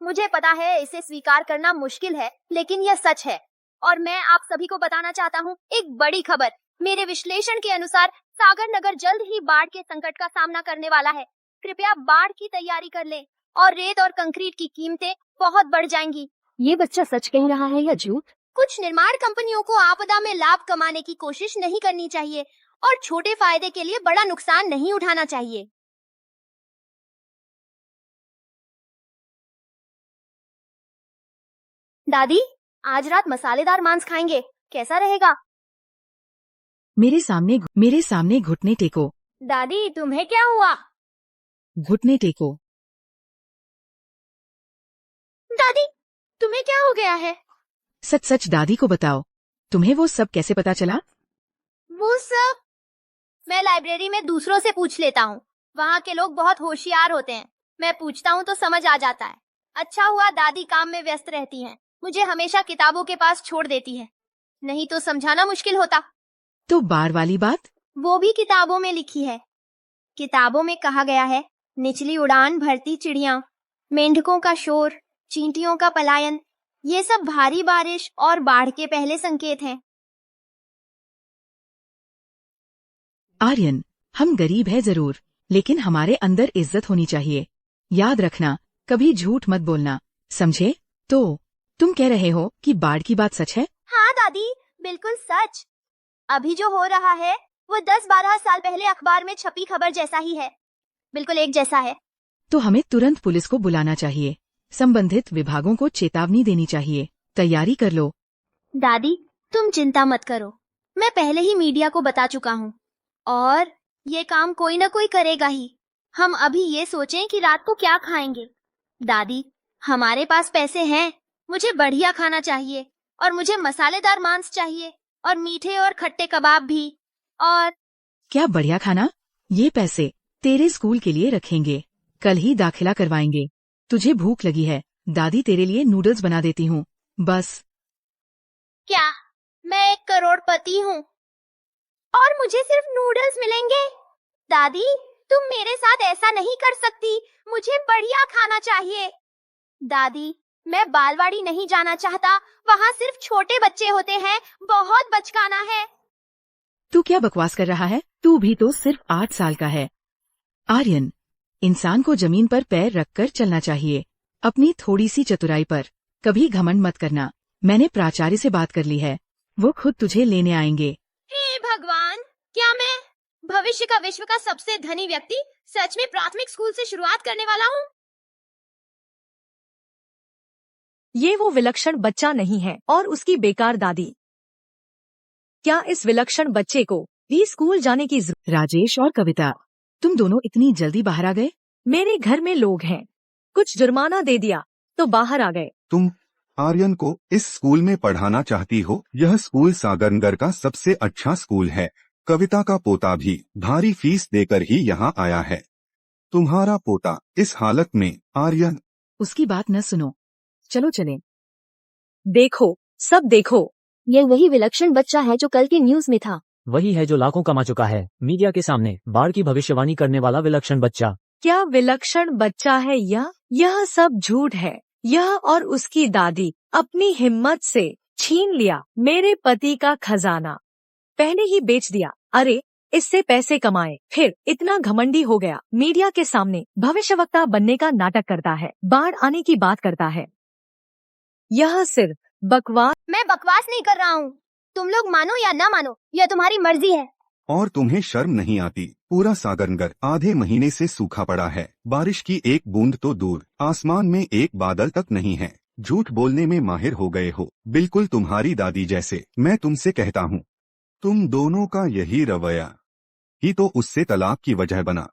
मुझे पता है इसे स्वीकार करना मुश्किल है, लेकिन यह सच है। और मैं आप सभी को बताना चाहता हूँ एक बड़ी खबर। मेरे विश्लेषण के अनुसार सागर नगर जल्द ही बाढ़ के संकट का सामना करने वाला है। कृपया बाढ़ की तैयारी कर लें और रेत और कंक्रीट की कीमतें बहुत बढ़ जाएंगी। ये बच्चा सच कह रहा है या झूठ? कुछ निर्माण कंपनियों को आपदा में लाभ कमाने की कोशिश नहीं करनी चाहिए और छोटे फायदे के लिए बड़ा नुकसान नहीं उठाना चाहिए। दादी, आज रात मसालेदार मांस खाएंगे, कैसा रहेगा? मेरे सामने घुटने टेको। दादी, तुम्हें क्या हुआ? घुटने टेको। दादी, तुम्हें क्या हो गया है? सच दादी को बताओ, तुम्हें वो सब कैसे पता चला? वो सब मैं लाइब्रेरी में दूसरों से पूछ लेता हूँ। वहाँ के लोग बहुत होशियार होते हैं। मैं पूछता हूँ तो समझ आ जाता है। अच्छा हुआ दादी काम में व्यस्त रहती हैं। मुझे हमेशा किताबों के पास छोड़ देती है। नहीं तो समझाना मुश्किल होता। तो बार वाली बात? वो भी किताबों में लिखी है। किताबों में कहा गया है, निचली उड़ान भरती चिड़िया, मेंढकों का शोर, चींटियों का पलायन, ये सब भारी बारिश और बाढ़ के पहले संकेत हैं। आर्यन, हम गरीब है जरूर, लेकिन हमारे अंदर इज्जत होनी चाहिए। याद रखना, कभी झूठ मत बोलना, समझे? तो तुम कह रहे हो कि बाढ़ की बात सच है? हाँ दादी, बिल्कुल सच। अभी जो हो रहा है वो 10-12 साल पहले अखबार में छपी खबर जैसा ही है, बिल्कुल एक जैसा है। तो हमें तुरंत पुलिस को बुलाना चाहिए, संबंधित विभागों को चेतावनी देनी चाहिए। तैयारी कर लो। दादी, तुम चिंता मत करो, मैं पहले ही मीडिया को बता चुका हूँ और ये काम कोई ना कोई करेगा ही। हम अभी ये सोचें कि रात को क्या खाएंगे। दादी, हमारे पास पैसे हैं, मुझे बढ़िया खाना चाहिए और मुझे मसालेदार मांस चाहिए और मीठे और खट्टे कबाब भी। और क्या बढ़िया खाना? ये पैसे तेरे स्कूल के लिए रखेंगे, कल ही दाखिला करवाएंगे। तुझे भूख लगी है, दादी तेरे लिए नूडल्स बना देती हूँ। बस। क्या मैं 1 करोड़पति हूँ और मुझे सिर्फ नूडल्स मिलेंगे? दादी, तुम मेरे साथ ऐसा नहीं कर सकती, मुझे बढ़िया खाना चाहिए। दादी, मैं बालवाड़ी नहीं जाना चाहता, वहाँ सिर्फ छोटे बच्चे होते हैं, बहुत बचकाना है। तू क्या बकवास कर रहा है? तू भी तो सिर्फ 8 साल का है। आर्यन, इंसान को जमीन पर पैर रखकर चलना चाहिए, अपनी थोड़ी सी चतुराई पर। कभी घमंड मत करना। मैंने प्राचार्य से बात कर ली है, वो खुद तुझे लेने आएंगे। हे भगवान, क्या मैं भविष्य का विश्व का सबसे धनी व्यक्ति सच में प्राथमिक स्कूल से शुरुआत करने वाला हूँ? ये वो विलक्षण बच्चा नहीं है और उसकी बेकार दादी। क्या इस विलक्षण बच्चे को भी स्कूल जाने की राजेश और कविता, तुम दोनों इतनी जल्दी बाहर आ गए? मेरे घर में लोग हैं, कुछ जुर्माना दे दिया तो बाहर आ गए। तुम आर्यन को इस स्कूल में पढ़ाना चाहती हो? यह स्कूल सागरनगर का सबसे अच्छा स्कूल है। कविता का पोता भी भारी फीस देकर ही यहाँ आया है। तुम्हारा पोता इस हालत में। आर्यन, उसकी बात न सुनो, चलो चलें। देखो, सब देखो, ये वही विलक्षण बच्चा है जो कल के न्यूज में था। वही है जो लाखों कमा चुका है, मीडिया के सामने बाढ़ की भविष्यवाणी करने वाला विलक्षण बच्चा। क्या विलक्षण बच्चा है यह सब झूठ है। यह और उसकी दादी अपनी हिम्मत से छीन लिया मेरे पति का खजाना, पहले ही बेच दिया। अरे, इससे पैसे कमाए, फिर इतना घमंडी हो गया, मीडिया के सामने भविष्यवक्ता बनने का नाटक करता है, बाढ़ आने की बात करता है। यह सिर्फ बकवास। मैं बकवास नहीं कर रहा हूँ, तुम लोग मानो या ना मानो, यह तुम्हारी मर्जी है। और तुम्हें शर्म नहीं आती? पूरा सागरनगर आधे महीने से सूखा पड़ा है, बारिश की एक बूंद तो दूर, आसमान में एक बादल तक नहीं है। झूठ बोलने में माहिर हो गए हो, बिल्कुल तुम्हारी दादी जैसे। मैं तुमसे कहता हूँ, तुम दोनों का यही रवैया ही तो उससे तलाक की वजह बना।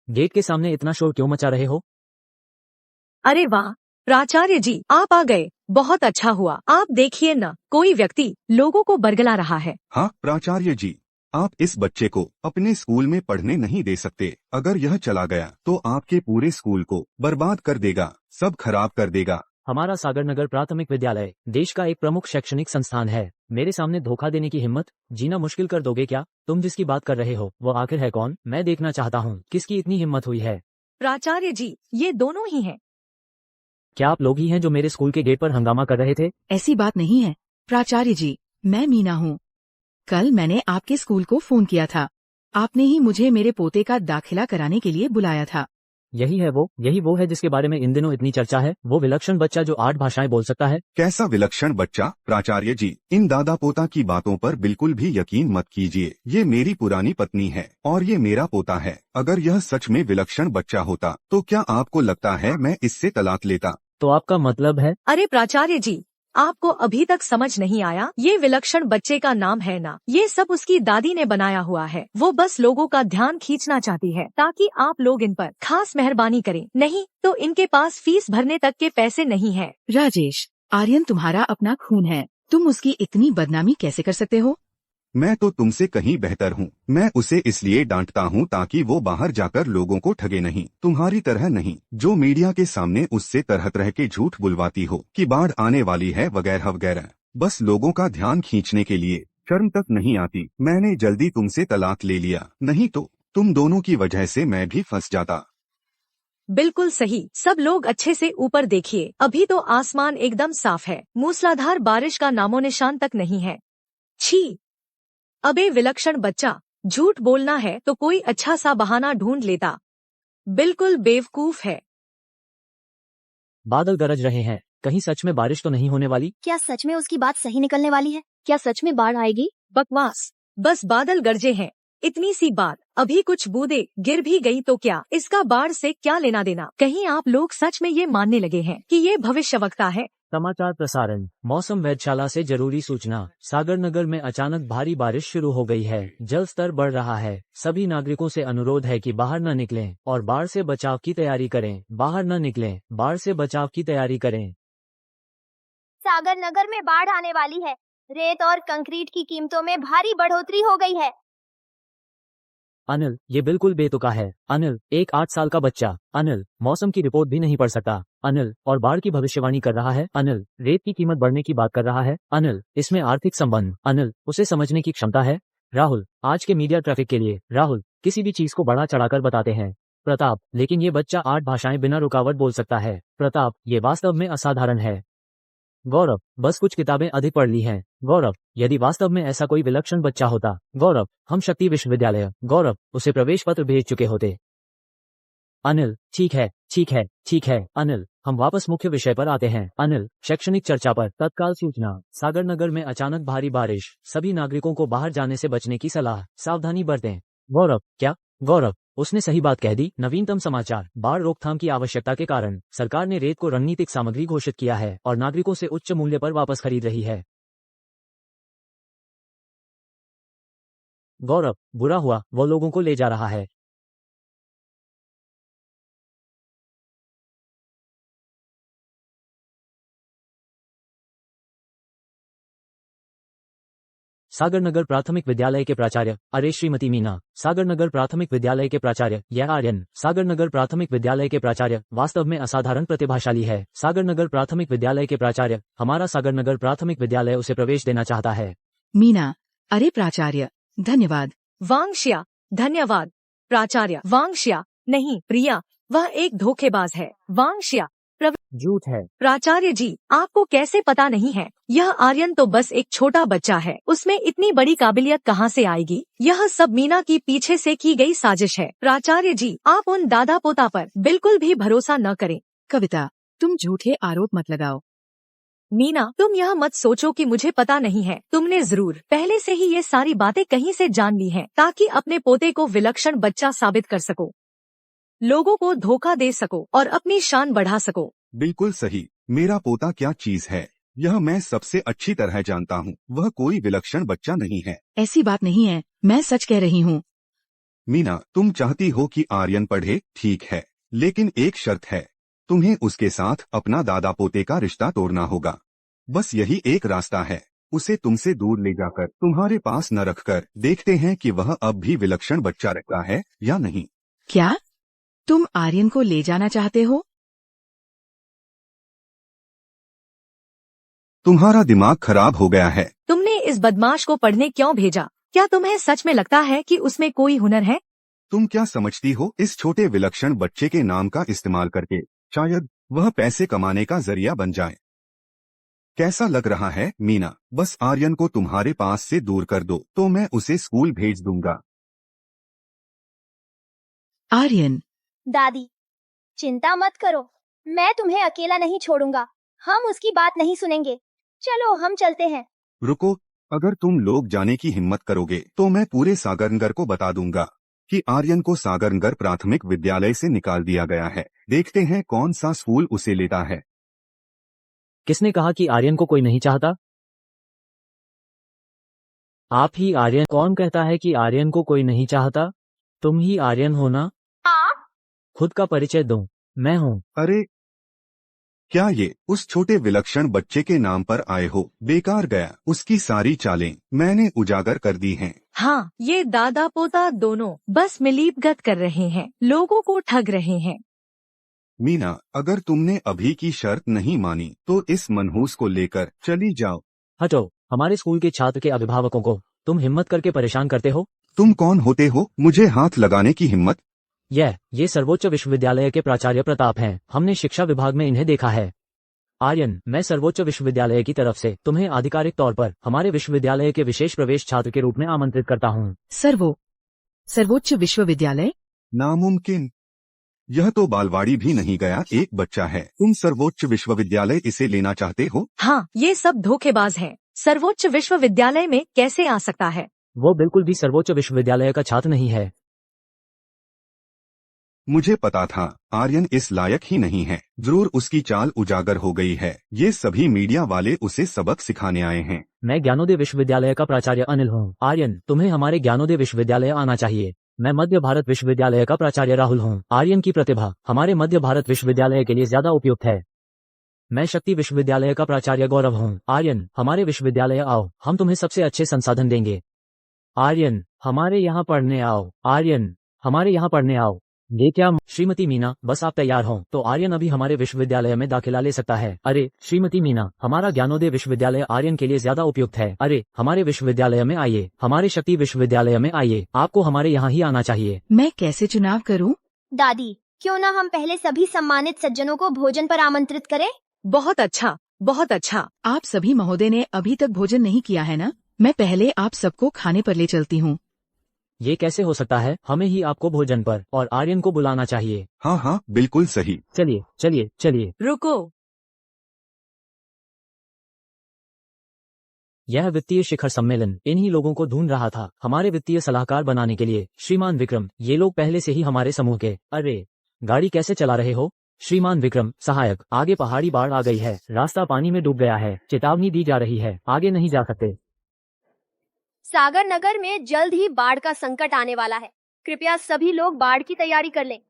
गेट के सामने इतना शोर क्यों मचा रहे हो? अरे वाह प्राचार्य जी, आप आ गए, बहुत अच्छा हुआ। आप देखिए न, कोई व्यक्ति लोगों को बरगला रहा है। हाँ प्राचार्य जी, आप इस बच्चे को अपने स्कूल में पढ़ने नहीं दे सकते। अगर यह चला गया तो आपके पूरे स्कूल को बर्बाद कर देगा, सब खराब कर देगा। हमारा सागरनगर प्राथमिक विद्यालय देश का एक प्रमुख शैक्षणिक संस्थान है। मेरे सामने धोखा देने की हिम्मत? जीना मुश्किल कर दोगे क्या? तुम जिसकी बात कर रहे हो वो आखिर है कौन? मैं देखना चाहता हूँ किसकी इतनी हिम्मत हुई है। प्राचार्य जी, ये दोनों ही हैं। क्या आप लोग ही हैं जो मेरे स्कूल के गेट पर हंगामा कर रहे थे? ऐसी बात नहीं है प्राचार्य जी, मैं मीना हूँ। कल मैंने आपके स्कूल को फोन किया था, आपने ही मुझे मेरे पोते का दाखिला कराने के लिए बुलाया था। यही वो है जिसके बारे में इन दिनों इतनी चर्चा है, वो विलक्षण बच्चा जो 8 भाषाएं बोल सकता है। कैसा विलक्षण बच्चा? प्राचार्य जी, इन दादा पोता की बातों पर बिल्कुल भी यकीन मत कीजिए। ये मेरी पुरानी पत्नी है और ये मेरा पोता है। अगर यह सच में विलक्षण बच्चा होता तो क्या आपको लगता है मैं इससे तलाक लेता? तो आपका मतलब है? अरे प्राचार्य जी, आपको अभी तक समझ नहीं आया? ये विलक्षण बच्चे का नाम है ना, ये सब उसकी दादी ने बनाया हुआ है। वो बस लोगों का ध्यान खींचना चाहती है ताकि आप लोग इन पर खास मेहरबानी करें, नहीं तो इनके पास फीस भरने तक के पैसे नहीं है। राजेश, आर्यन तुम्हारा अपना खून है, तुम उसकी इतनी बदनामी कैसे कर सकते हो? मैं तो तुमसे कहीं बेहतर हूँ। मैं उसे इसलिए डांटता हूँ ताकि वो बाहर जाकर लोगों को ठगे नहीं, तुम्हारी तरह नहीं जो मीडिया के सामने उससे तरह तरह के झूठ बुलवाती हो कि बाढ़ आने वाली है वगैरह वगैरह। बस लोगों का ध्यान खींचने के लिए। शर्म तक नहीं आती। मैंने जल्दी तुमसे तलाक ले लिया, नहीं तो तुम दोनों की वजह से मैं भी फंस जाता। बिल्कुल सही। सब लोग अच्छे से ऊपर देखिए, अभी तो आसमान एकदम साफ है, मूसलाधार बारिश का नामो निशान तक नहीं है। छी! अबे विलक्षण बच्चा, झूठ बोलना है तो कोई अच्छा सा बहाना ढूंढ लेता। बिल्कुल बेवकूफ है। बादल गरज रहे हैं, कहीं सच में बारिश तो नहीं होने वाली? क्या सच में उसकी बात सही निकलने वाली है? क्या सच में बाढ़ आएगी? बकवास, बस बादल गरजे हैं, इतनी सी बात। अभी कुछ बूंदे गिर भी गई तो क्या, इसका बाढ़ से क्या लेना देना? कहीं आप लोग सच में ये मानने लगे हैं कि ये भविष्यवक्ता है? समाचार प्रसारण। मौसम वेधशाला से जरूरी सूचना। सागरनगर में अचानक भारी बारिश शुरू हो गई है। जल स्तर बढ़ रहा है। सभी नागरिकों से अनुरोध है कि बाहर न निकलें और बाढ़ से बचाव की तैयारी करें। बाहर न निकलें, बाढ़ से बचाव की तैयारी करें। सागर नगर में बाढ़ आने वाली है। रेत और कंक्रीट की कीमतों में भारी बढ़ोतरी हो गई है। अनिल, ये बिल्कुल बेतुका है। अनिल, एक 8 साल का बच्चा। अनिल, मौसम की रिपोर्ट भी नहीं पढ़ सकता। अनिल, और बाढ़ की भविष्यवाणी कर रहा है। अनिल, रेत की कीमत बढ़ने की बात कर रहा है। अनिल, इसमें आर्थिक संबंध। अनिल, उसे समझने की क्षमता है। राहुल, आज के मीडिया ट्रैफिक के लिए राहुल किसी भी चीज को बढ़ा चढ़ाकर बताते हैं। प्रताप, लेकिन ये बच्चा 8 भाषाएं बिना रुकावट बोल सकता है। प्रताप, ये वास्तव में असाधारण है। गौरव, बस कुछ किताबें अधिक पढ़ ली हैं। गौरव, यदि वास्तव में ऐसा कोई विलक्षण बच्चा होता। गौरव, हम शक्ति विश्वविद्यालय। गौरव, उसे प्रवेश पत्र भेज चुके होते। अनिल, ठीक है, ठीक है, ठीक है। अनिल, हम वापस मुख्य विषय पर आते हैं। अनिल, शैक्षणिक चर्चा पर तत्काल सूचना। सागरनगर में अचानक भारी बारिश, सभी नागरिकों को बाहर जाने से बचने की सलाह, सावधानी बरतें। गौरव, क्या? गौरव, उसने सही बात कह दी। नवीनतम समाचार। बाढ़ रोकथाम की आवश्यकता के कारण सरकार ने रेत को रणनीतिक सामग्री घोषित किया है और नागरिकों से उच्च मूल्य पर वापस खरीद रही है। गौरव, बुरा हुआ, वो लोगों को ले जा रहा है। सागरनगर प्राथमिक विद्यालय के प्राचार्य अरे श्रीमती मीना। सागरनगर प्राथमिक विद्यालय के प्राचार्य यह आर्यन। सागरनगर प्राथमिक विद्यालय के प्राचार्य वास्तव में असाधारण प्रतिभाशाली है। सागरनगर प्राथमिक विद्यालय के प्राचार्य, हमारा सागरनगर प्राथमिक विद्यालय उसे प्रवेश देना चाहता है। मीना, अरे प्राचार्य, धन्यवाद। वांगशिया, धन्यवाद। प्राचार्य, वांगशिया, नहीं प्रिया, वह एक धोखेबाज है। वांगशिया, झूठ है। प्राचार्य जी, आपको कैसे पता नहीं है? यह आर्यन तो बस एक छोटा बच्चा है, उसमें इतनी बड़ी काबिलियत कहाँ से आएगी? यह सब मीना की पीछे से की गई साजिश है। प्राचार्य जी, आप उन दादा पोता पर बिल्कुल भी भरोसा न करें। कविता, तुम झूठे आरोप मत लगाओ। मीना, तुम यह मत सोचो कि मुझे पता नहीं है। तुमने जरूर पहले से ही ये सारी बातें कहीं से जान ली हैं, ताकि अपने पोते को विलक्षण बच्चा साबित कर सको, लोगों को धोखा दे सको और अपनी शान बढ़ा सको। बिल्कुल सही। मेरा पोता क्या चीज है, यह मैं सबसे अच्छी तरह जानता हूँ। वह कोई विलक्षण बच्चा नहीं है। ऐसी बात नहीं है, मैं सच कह रही हूँ। मीना, तुम चाहती हो कि आर्यन पढ़े, ठीक है, लेकिन एक शर्त है, तुम्हें उसके साथ अपना दादा पोते का रिश्ता तोड़ना होगा। बस यही एक रास्ता है। उसे तुमसे दूर ले जाकर तुम्हारे पास न रखकर देखते हैं कि वह अब भी विलक्षण बच्चा रखता है या नहीं। क्या तुम आर्यन को ले जाना चाहते हो? तुम्हारा दिमाग खराब हो गया है। तुमने इस बदमाश को पढ़ने क्यों भेजा? क्या तुम्हें सच में लगता है कि उसमें कोई हुनर है? तुम क्या समझती हो, इस छोटे विलक्षण बच्चे के नाम का इस्तेमाल करके शायद वह पैसे कमाने का जरिया बन जाए। कैसा लग रहा है मीना? बस आर्यन को तुम्हारे पास से दूर कर दो तो मैं उसे स्कूल भेज दूंगा। आर्यन, दादी, चिंता मत करो, मैं तुम्हें अकेला नहीं छोड़ूंगा। हम उसकी बात नहीं सुनेंगे। चलो हम चलते हैं। रुको, अगर तुम लोग जाने की हिम्मत करोगे तो मैं पूरे सागरनगर को बता दूंगा कि आर्यन को सागरनगर प्राथमिक विद्यालय से निकाल दिया गया है। देखते हैं कौन सा स्कूल उसे लेता है। किसने कहा कि आर्यन को कोई नहीं चाहता? आप ही आर्यन। कौन कहता है कि आर्यन को कोई नहीं चाहता? तुम ही आर्यन हो ना? खुद का परिचय दो। मैं हूँ। अरे, क्या ये उस छोटे विलक्षण बच्चे के नाम पर आए हो? बेकार गया, उसकी सारी चालें मैंने उजागर कर दी हैं। हाँ, ये दादा पोता दोनों बस मिलीभगत कर रहे हैं, लोगों को ठग रहे हैं। मीना, अगर तुमने अभी की शर्त नहीं मानी तो इस मनहूस को लेकर चली जाओ। हटो, हमारे स्कूल के छात्र के अभिभावकों को तुम हिम्मत करके परेशान करते हो। तुम कौन होते हो मुझे हाथ लगाने की हिम्मत? ये सर्वोच्च विश्वविद्यालय के प्राचार्य प्रताप हैं। हमने शिक्षा विभाग में इन्हें देखा है। आर्यन, मैं सर्वोच्च विश्वविद्यालय की तरफ से तुम्हें आधिकारिक तौर पर हमारे विश्वविद्यालय के विशेष प्रवेश छात्र के रूप में आमंत्रित करता हूँ। सर्वोच्च विश्वविद्यालय? नामुमकिन, यह तो बालवाड़ी भी नहीं गया एक बच्चा है। तुम सर्वोच्च विश्वविद्यालय इसे लेना चाहते हो? हाँ, ये सब धोखेबाज हैं। सर्वोच्च विश्वविद्यालय में कैसे आ सकता है? वो बिल्कुल भी सर्वोच्च विश्वविद्यालय का छात्र नहीं है। मुझे पता था आर्यन इस लायक ही नहीं है। जरूर उसकी चाल उजागर हो गई है। ये सभी मीडिया वाले उसे सबक सिखाने आए हैं। मैं ज्ञानोदय विश्वविद्यालय का प्राचार्य अनिल हूँ। आर्यन, तुम्हें हमारे ज्ञानोदय विश्वविद्यालय आना चाहिए। मैं मध्य भारत विश्वविद्यालय का प्राचार्य राहुल हूँ। आर्यन की प्रतिभा हमारे मध्य भारत विश्वविद्यालय के लिए ज्यादा उपयुक्त है। मैं शक्ति विश्वविद्यालय का प्राचार्य गौरव हूँ। आर्यन, हमारे विश्वविद्यालय आओ, हम तुम्हें सबसे अच्छे संसाधन देंगे। आर्यन, हमारे यहाँ पढ़ने आओ। आर्यन, हमारे यहाँ पढ़ने आओ। ये क्या? श्रीमती मीना, बस आप तैयार हों तो आर्यन अभी हमारे विश्वविद्यालय में दाखिला ले सकता है। अरे श्रीमती मीना, हमारा ज्ञानोदय विश्वविद्यालय आर्यन के लिए ज्यादा उपयुक्त है। अरे हमारे विश्वविद्यालय में आइए, हमारे शक्ति विश्वविद्यालय में आइए। आपको हमारे यहाँ ही आना चाहिए। मैं कैसे चुनाव करूं? दादी, क्यों ना हम पहले सभी सम्मानित सज्जनों को भोजन पर आमंत्रित करें? बहुत अच्छा, बहुत अच्छा। आप सभी महोदय ने अभी तक भोजन नहीं किया है ना? मैं पहले आप सबको खाने पर ले चलती हूँ। ये कैसे हो सकता है? हमें ही आपको भोजन पर और आर्यन को बुलाना चाहिए। हाँ हाँ, बिल्कुल सही। चलिए चलिए चलिए। रुको। यह वित्तीय शिखर सम्मेलन इन्हीं लोगों को ढूंढ रहा था, हमारे वित्तीय सलाहकार बनाने के लिए। श्रीमान विक्रम, ये लोग पहले से ही हमारे समूह के। अरे, गाड़ी कैसे चला रहे हो? श्रीमान विक्रम, सहायक, आगे पहाड़ी बाढ़ आ गई है, रास्ता पानी में डूब गया है, चेतावनी दी जा रही है, आगे नहीं जा सकते। सागर नगर में जल्द ही बाढ़ का संकट आने वाला है। कृपया सभी लोग बाढ़ की तैयारी कर लें।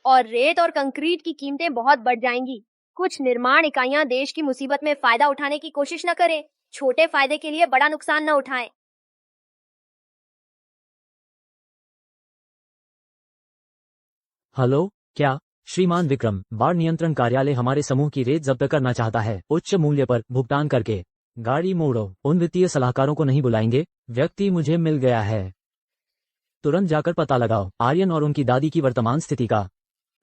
और रेत और कंक्रीट की कीमतें बहुत बढ़ जाएंगी। कुछ निर्माण इकाइयां देश की मुसीबत में फायदा उठाने की कोशिश न करें। छोटे फायदे के लिए बड़ा नुकसान न उठाएं। हेलो, क्या? श्रीमान विक्रम, बाढ़ नियंत्रण कार्यालय हमारे समूह की रेत जब्त करना चाहता है, उच्च मूल्य पर भुगतान करके। गाड़ी मोड़ो। उन वित्तीय सलाहकारों को नहीं बुलाएंगे। व्यक्ति मुझे मिल गया है। तुरंत जाकर पता लगाओ आर्यन और उनकी दादी की वर्तमान स्थिति का।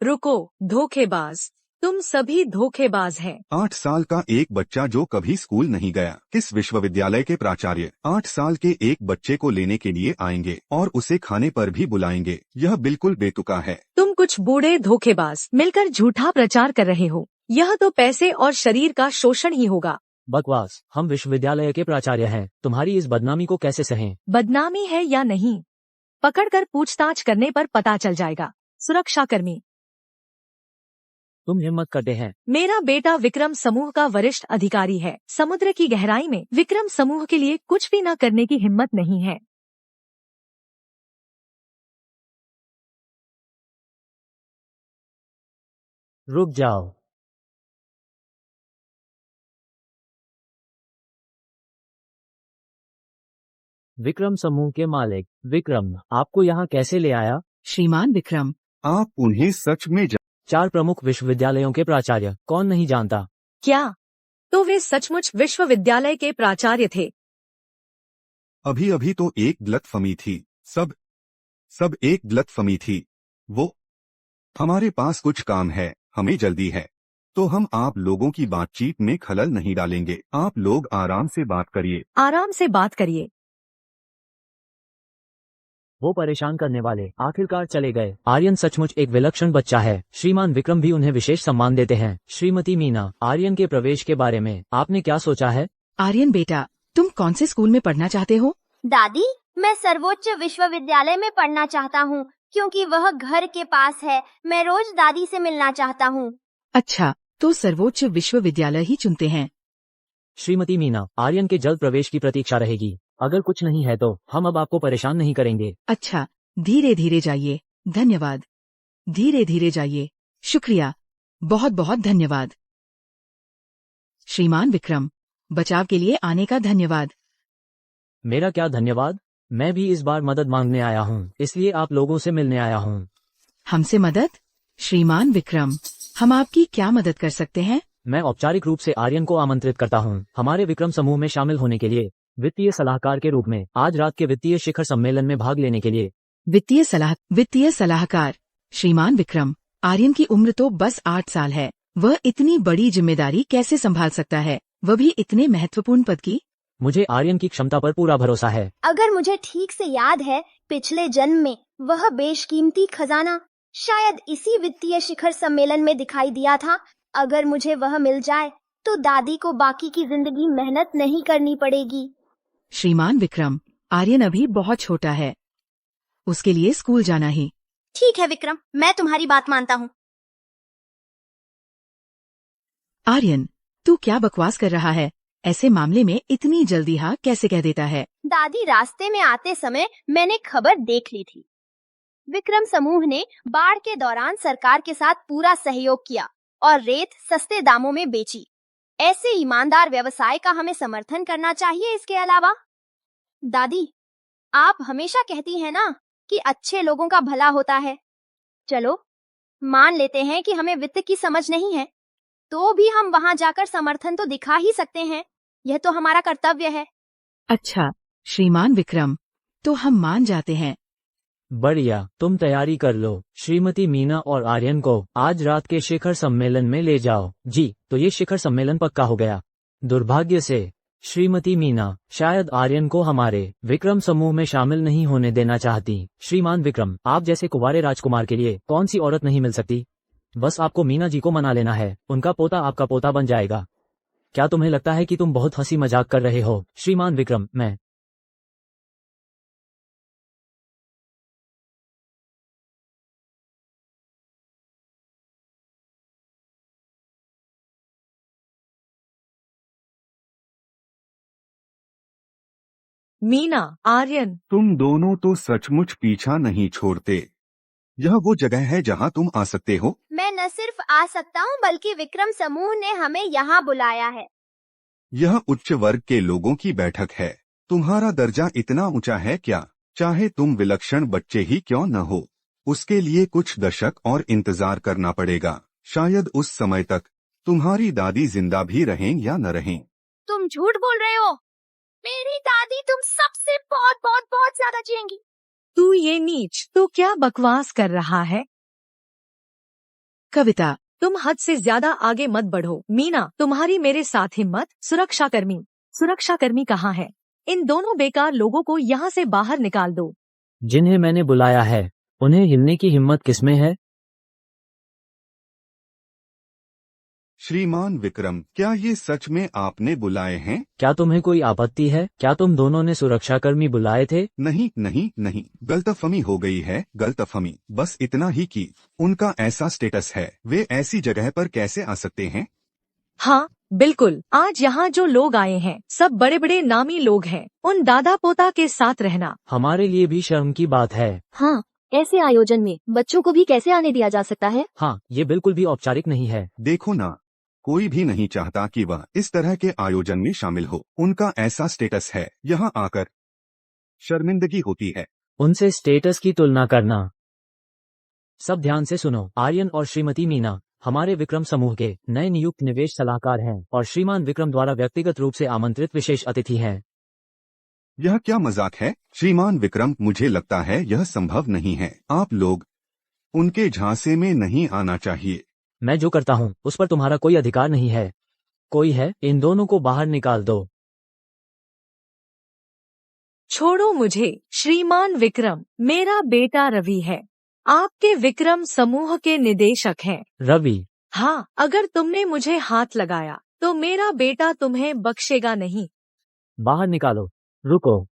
रुको, धोखेबाज, तुम सभी धोखेबाज हैं। 8 साल का एक बच्चा जो कभी स्कूल नहीं गया, किस विश्वविद्यालय के प्राचार्य 8 साल के एक बच्चे को लेने के लिए आएंगे और उसे खाने पर भी बुलाएंगे? यह बिल्कुल बेतुका है। तुम कुछ बूढ़े धोखेबाज मिलकर झूठा प्रचार कर रहे हो। यह तो पैसे और शरीर का शोषण ही होगा। बकवास, हम विश्वविद्यालय के प्राचार्य हैं, तुम्हारी इस बदनामी को कैसे सहें? बदनामी है या नहीं, पकड़कर पूछताछ करने पर पता चल जाएगा। सुरक्षाकर्मी, तुम हिम्मत करते हैं? मेरा बेटा विक्रम समूह का वरिष्ठ अधिकारी है। समुद्र की गहराई में विक्रम समूह के लिए कुछ भी न करने की हिम्मत नहीं है। रुक जाओ। विक्रम समूह के मालिक विक्रम, आपको यहाँ कैसे ले आया? श्रीमान विक्रम, आप उन्हें सच में 4 प्रमुख विश्वविद्यालयों के प्राचार्य, कौन नहीं जानता? क्या? तो वे सचमुच विश्वविद्यालय के प्राचार्य थे? अभी अभी तो एक गलतफहमी थी। सब एक गलतफहमी थी। वो, हमारे पास कुछ काम है, हमें जल्दी है, तो हम आप लोगों की बातचीत में खलल नहीं डालेंगे। आप लोग आराम से बात करिए। आराम से बात करिए। वो परेशान करने वाले आखिरकार चले गए। आर्यन सचमुच एक विलक्षण बच्चा है। श्रीमान विक्रम भी उन्हें विशेष सम्मान देते हैं। श्रीमती मीना, आर्यन के प्रवेश के बारे में आपने क्या सोचा है? आर्यन बेटा, तुम कौन से स्कूल में पढ़ना चाहते हो? दादी, मैं सर्वोच्च विश्वविद्यालय में पढ़ना चाहता हूँ क्योंकि वह घर के पास है। मैं रोज दादी से मिलना चाहता हूँ। अच्छा, तो सर्वोच्च विश्वविद्यालय ही चुनते हैं। श्रीमती मीना, आर्यन के जल्द प्रवेश की प्रतीक्षा रहेगी। अगर कुछ नहीं है तो हम अब आपको परेशान नहीं करेंगे। अच्छा, धीरे धीरे जाइए। धन्यवाद। धीरे धीरे जाइए। शुक्रिया, बहुत बहुत धन्यवाद। श्रीमान विक्रम, बचाव के लिए आने का धन्यवाद। मेरा क्या धन्यवाद? मैं भी इस बार मदद मांगने आया हूँ, इसलिए आप लोगों से मिलने आया हूँ। हमसे मदद? श्रीमान विक्रम, हम आपकी क्या मदद कर सकते हैं? मैं औपचारिक रूप से आर्यन को आमंत्रित करता हूँ हमारे विक्रम समूह में शामिल होने के लिए, वित्तीय सलाहकार के रूप में आज रात के वित्तीय शिखर सम्मेलन में भाग लेने के लिए। वित्तीय सलाहकार श्रीमान विक्रम, आर्यन की उम्र तो बस 8 साल है। वह इतनी बड़ी जिम्मेदारी कैसे संभाल सकता है, वह भी इतने महत्वपूर्ण पद की? मुझे आर्यन की क्षमता पर पूरा भरोसा है। अगर मुझे ठीक से याद है, पिछले जन्म में वह बेशकीमती खजाना शायद इसी वित्तीय शिखर सम्मेलन में दिखाई दिया था। अगर मुझे वह मिल जाए तो दादी को बाकी की जिंदगी मेहनत नहीं करनी पड़ेगी। श्रीमान विक्रम, आर्यन अभी बहुत छोटा है, उसके लिए स्कूल जाना ही। ठीक है विक्रम, मैं तुम्हारी बात मानता हूँ। आर्यन, तू क्या बकवास कर रहा है? ऐसे मामले में इतनी जल्दी हाँ कैसे कह देता है? दादी, रास्ते में आते समय मैंने खबर देख ली थी। विक्रम समूह ने बाढ़ के दौरान सरकार के साथ पूरा सहयोग किया और रेत सस्ते दामों में बेची। ऐसे ईमानदार व्यवसाय का हमें समर्थन करना चाहिए। इसके अलावा दादी, आप हमेशा कहती हैं ना कि अच्छे लोगों का भला होता है। चलो मान लेते हैं कि हमें वित्त की समझ नहीं है, तो भी हम वहां जाकर समर्थन तो दिखा ही सकते हैं। यह तो हमारा कर्तव्य है। अच्छा श्रीमान विक्रम, तो हम मान जाते हैं। बढ़िया, तुम तैयारी कर लो। श्रीमती मीना और आर्यन को आज रात के शिखर सम्मेलन में ले जाओ। जी, तो ये शिखर सम्मेलन पक्का हो गया। दुर्भाग्य से श्रीमती मीना शायद आर्यन को हमारे विक्रम समूह में शामिल नहीं होने देना चाहती। श्रीमान विक्रम, आप जैसे कुंवारे राजकुमार के लिए कौन सी औरत नहीं मिल सकती? बस आपको मीना जी को मना लेना है, उनका पोता आपका पोता बन जाएगा। क्या तुम्हें लगता है कि तुम बहुत हंसी मजाक कर रहे हो? श्रीमान विक्रम, मैं मीना, आर्यन, तुम दोनों तो सचमुच पीछा नहीं छोड़ते। यह वो जगह है जहाँ तुम आ सकते हो। मैं न सिर्फ आ सकता हूँ, बल्कि विक्रम समूह ने हमें यहाँ बुलाया है। यह उच्च वर्ग के लोगों की बैठक है। तुम्हारा दर्जा इतना ऊंचा है क्या? चाहे तुम विलक्षण बच्चे ही क्यों न हो, उसके लिए कुछ दशक और इंतजार करना पड़ेगा। शायद उस समय तक तुम्हारी दादी जिंदा भी रहें या न रहें। तुम झूठ बोल रहे हो। मेरी दादी तुम सबसे बहुत बहुत बहुत ज्यादा जिएंगी। तू ये नीच, तू क्या बकवास कर रहा है? कविता, तुम हद से ज्यादा आगे मत बढ़ो। मीना, तुम्हारी मेरे साथ हिम्मत। सुरक्षाकर्मी कहाँ है? इन दोनों बेकार लोगों को यहाँ से बाहर निकाल दो। जिन्हें मैंने बुलाया है, उन्हें हिलने की हिम्मत किसमें है? श्रीमान विक्रम, क्या ये सच में आपने बुलाए हैं? क्या तुम्हें कोई आपत्ति है? क्या तुम दोनों ने सुरक्षाकर्मी बुलाए थे? नहीं नहीं नहीं, गलतफहमी हो गई है। गलतफहमी, बस इतना ही कि उनका ऐसा स्टेटस है, वे ऐसी जगह पर कैसे आ सकते हैं? हाँ बिल्कुल, आज यहाँ जो लोग आए हैं सब बड़े बड़े नामी लोग हैं। उन दादा पोता के साथ रहना हमारे लिए भी शर्म की बात है। हाँ, ऐसे आयोजन में बच्चों को भी कैसे आने दिया जा सकता है? हाँ, ये बिल्कुल भी औपचारिक नहीं है। देखो ना, कोई भी नहीं चाहता कि वह इस तरह के आयोजन में शामिल हो। उनका ऐसा स्टेटस है, यहाँ आकर शर्मिंदगी होती है। उनसे स्टेटस की तुलना करना। सब ध्यान से सुनो। आर्यन और श्रीमती मीना हमारे विक्रम समूह के नए नियुक्त निवेश सलाहकार हैं और श्रीमान विक्रम द्वारा व्यक्तिगत रूप से आमंत्रित विशेष अतिथि हैं। यह क्या मजाक है? श्रीमान विक्रम, मुझे लगता है यह संभव नहीं है। आप लोग उनके झांसे में नहीं आना चाहिए। मैं जो करता हूँ उस पर तुम्हारा कोई अधिकार नहीं है। कोई है, इन दोनों को बाहर निकाल दो। छोड़ो मुझे। श्रीमान विक्रम, मेरा बेटा रवि है, आपके विक्रम समूह के निदेशक हैं। रवि? हाँ, अगर तुमने मुझे हाथ लगाया तो मेरा बेटा तुम्हें बख्शेगा नहीं। बाहर निकालो। रुको।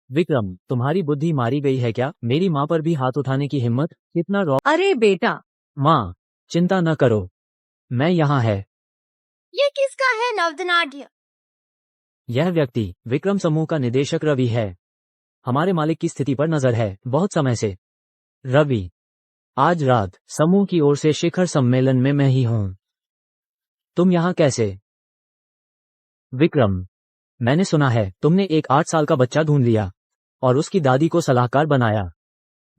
विक्रम, तुम्हारी बुद्धि मारी गई है क्या? मेरी माँ पर भी हाथ उठाने की हिम्मत? कितना अरे बेटा। माँ, चिंता न करो, मैं यहाँ है। ये किसका है नवदनाट्य? यह व्यक्ति विक्रम समूह का निदेशक रवि है। हमारे मालिक की स्थिति पर नजर है बहुत समय से। रवि, आज रात समूह की ओर से शिखर सम्मेलन में मैं ही हूँ। तुम यहाँ कैसे? विक्रम, मैंने सुना है तुमने एक 8 साल का बच्चा ढूंढ लिया और उसकी दादी को सलाहकार बनाया।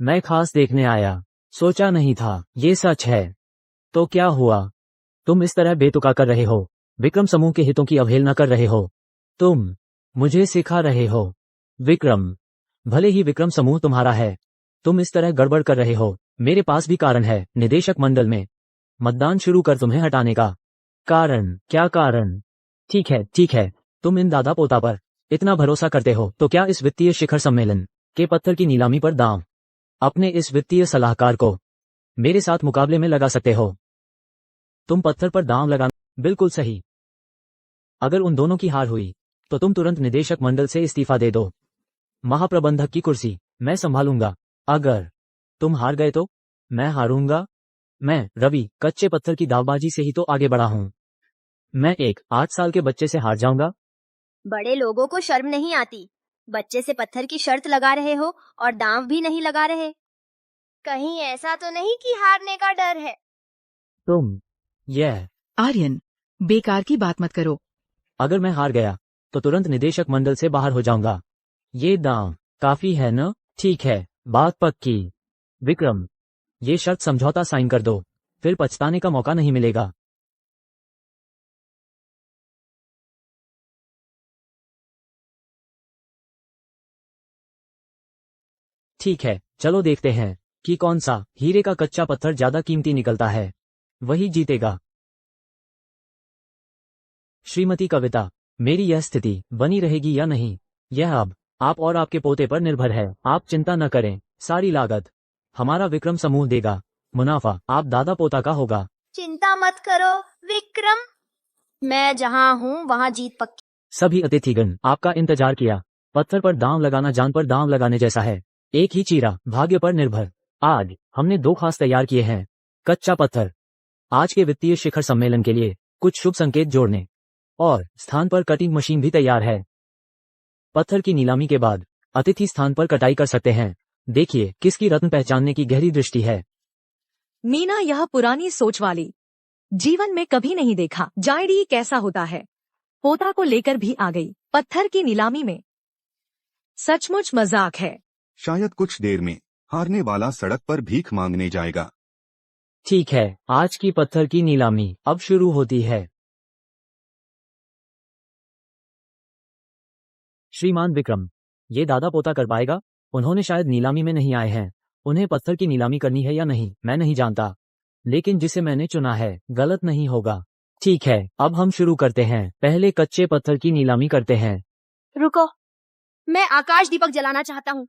मैं खास देखने आया, सोचा नहीं था ये सच है। तो क्या हुआ? तुम इस तरह बेतुका कर रहे हो, विक्रम समूह के हितों की अवहेलना कर रहे हो। तुम मुझे सिखा रहे हो। विक्रम, भले ही विक्रम समूह तुम्हारा है, तुम इस तरह गड़बड़ कर रहे हो। मेरे पास भी कारण है, निदेशक मंडल में मतदान शुरू कर तुम्हें हटाने का। कारण? क्या कारण? ठीक है, तुम इन दादा पोता पर इतना भरोसा करते हो तो क्या इस वित्तीय शिखर सम्मेलन के पत्थर की नीलामी पर दांव अपने इस वित्तीय सलाहकार को मेरे साथ मुकाबले में लगा सकते हो? तुम पत्थर पर दांव लगाना बिल्कुल सही। अगर उन दोनों की हार हुई तो तुम तुरंत निदेशक मंडल से इस्तीफा दे दो। महाप्रबंधक की कुर्सी मैं संभालूंगा। अगर तुम हार गए तो मैं हारूंगा। मैं, रवि, कच्चे पत्थर की दावबाजी से ही तो आगे बढ़ा हूं। मैं एक 8 साल के बच्चे से हार जाऊंगा? बड़े लोगों को शर्म नहीं आती। बच्चे से पत्थर की शर्त लगा रहे हो और दांव भी नहीं लगा रहे। कहीं ऐसा तो नहीं कि हारने का डर है? तुम यह आर्यन, बेकार की बात मत करो। अगर मैं हार गया तो तुरंत निदेशक मंडल से बाहर हो जाऊंगा। ये दांव काफी है न? ठीक है, बात पक्की। विक्रम, ये शर्त समझौता साइन कर दो, फिर पछताने का मौका नहीं मिलेगा। ठीक है, चलो देखते हैं कि कौन सा हीरे का कच्चा पत्थर ज्यादा कीमती निकलता है, वही जीतेगा। श्रीमती कविता, मेरी यह स्थिति बनी रहेगी या नहीं, यह अब आप और आपके पोते पर निर्भर है। आप चिंता न करें, सारी लागत हमारा विक्रम समूह देगा। मुनाफा आप दादा पोता का होगा। चिंता मत करो विक्रम, मैं जहाँ हूँ वहाँ जीत पक्की। सभी अतिथिगण आपका इंतजार किया। पत्थर पर दांव लगाना जान पर दांव लगाने जैसा है। एक ही चीरा, भाग्य पर निर्भर। आज हमने 2 खास तैयार किए हैं। कच्चा पत्थर आज के वित्तीय शिखर सम्मेलन के लिए कुछ शुभ संकेत जोड़ने, और स्थान पर कटिंग मशीन भी तैयार है। पत्थर की नीलामी के बाद अतिथि स्थान पर कटाई कर सकते हैं। देखिए किसकी रत्न पहचानने की गहरी दृष्टि है। मीना यह पुरानी सोच वाली जीवन में कभी नहीं देखा जायडी कैसा होता है। पोता को लेकर भी आ गई पत्थर की नीलामी में। सचमुच मजाक है। शायद कुछ देर में हारने वाला सड़क पर भीख मांगने जाएगा। ठीक है, आज की पत्थर की नीलामी अब शुरू होती है। श्रीमान विक्रम, ये दादा पोता कर पाएगा? उन्होंने शायद नीलामी में नहीं आए हैं। उन्हें पत्थर की नीलामी करनी है या नहीं मैं नहीं जानता, लेकिन जिसे मैंने चुना है गलत नहीं होगा। ठीक है, अब हम शुरू करते हैं। पहले कच्चे पत्थर की नीलामी करते हैं। रुको, मैं आकाश दीपक जलाना चाहता हूँ।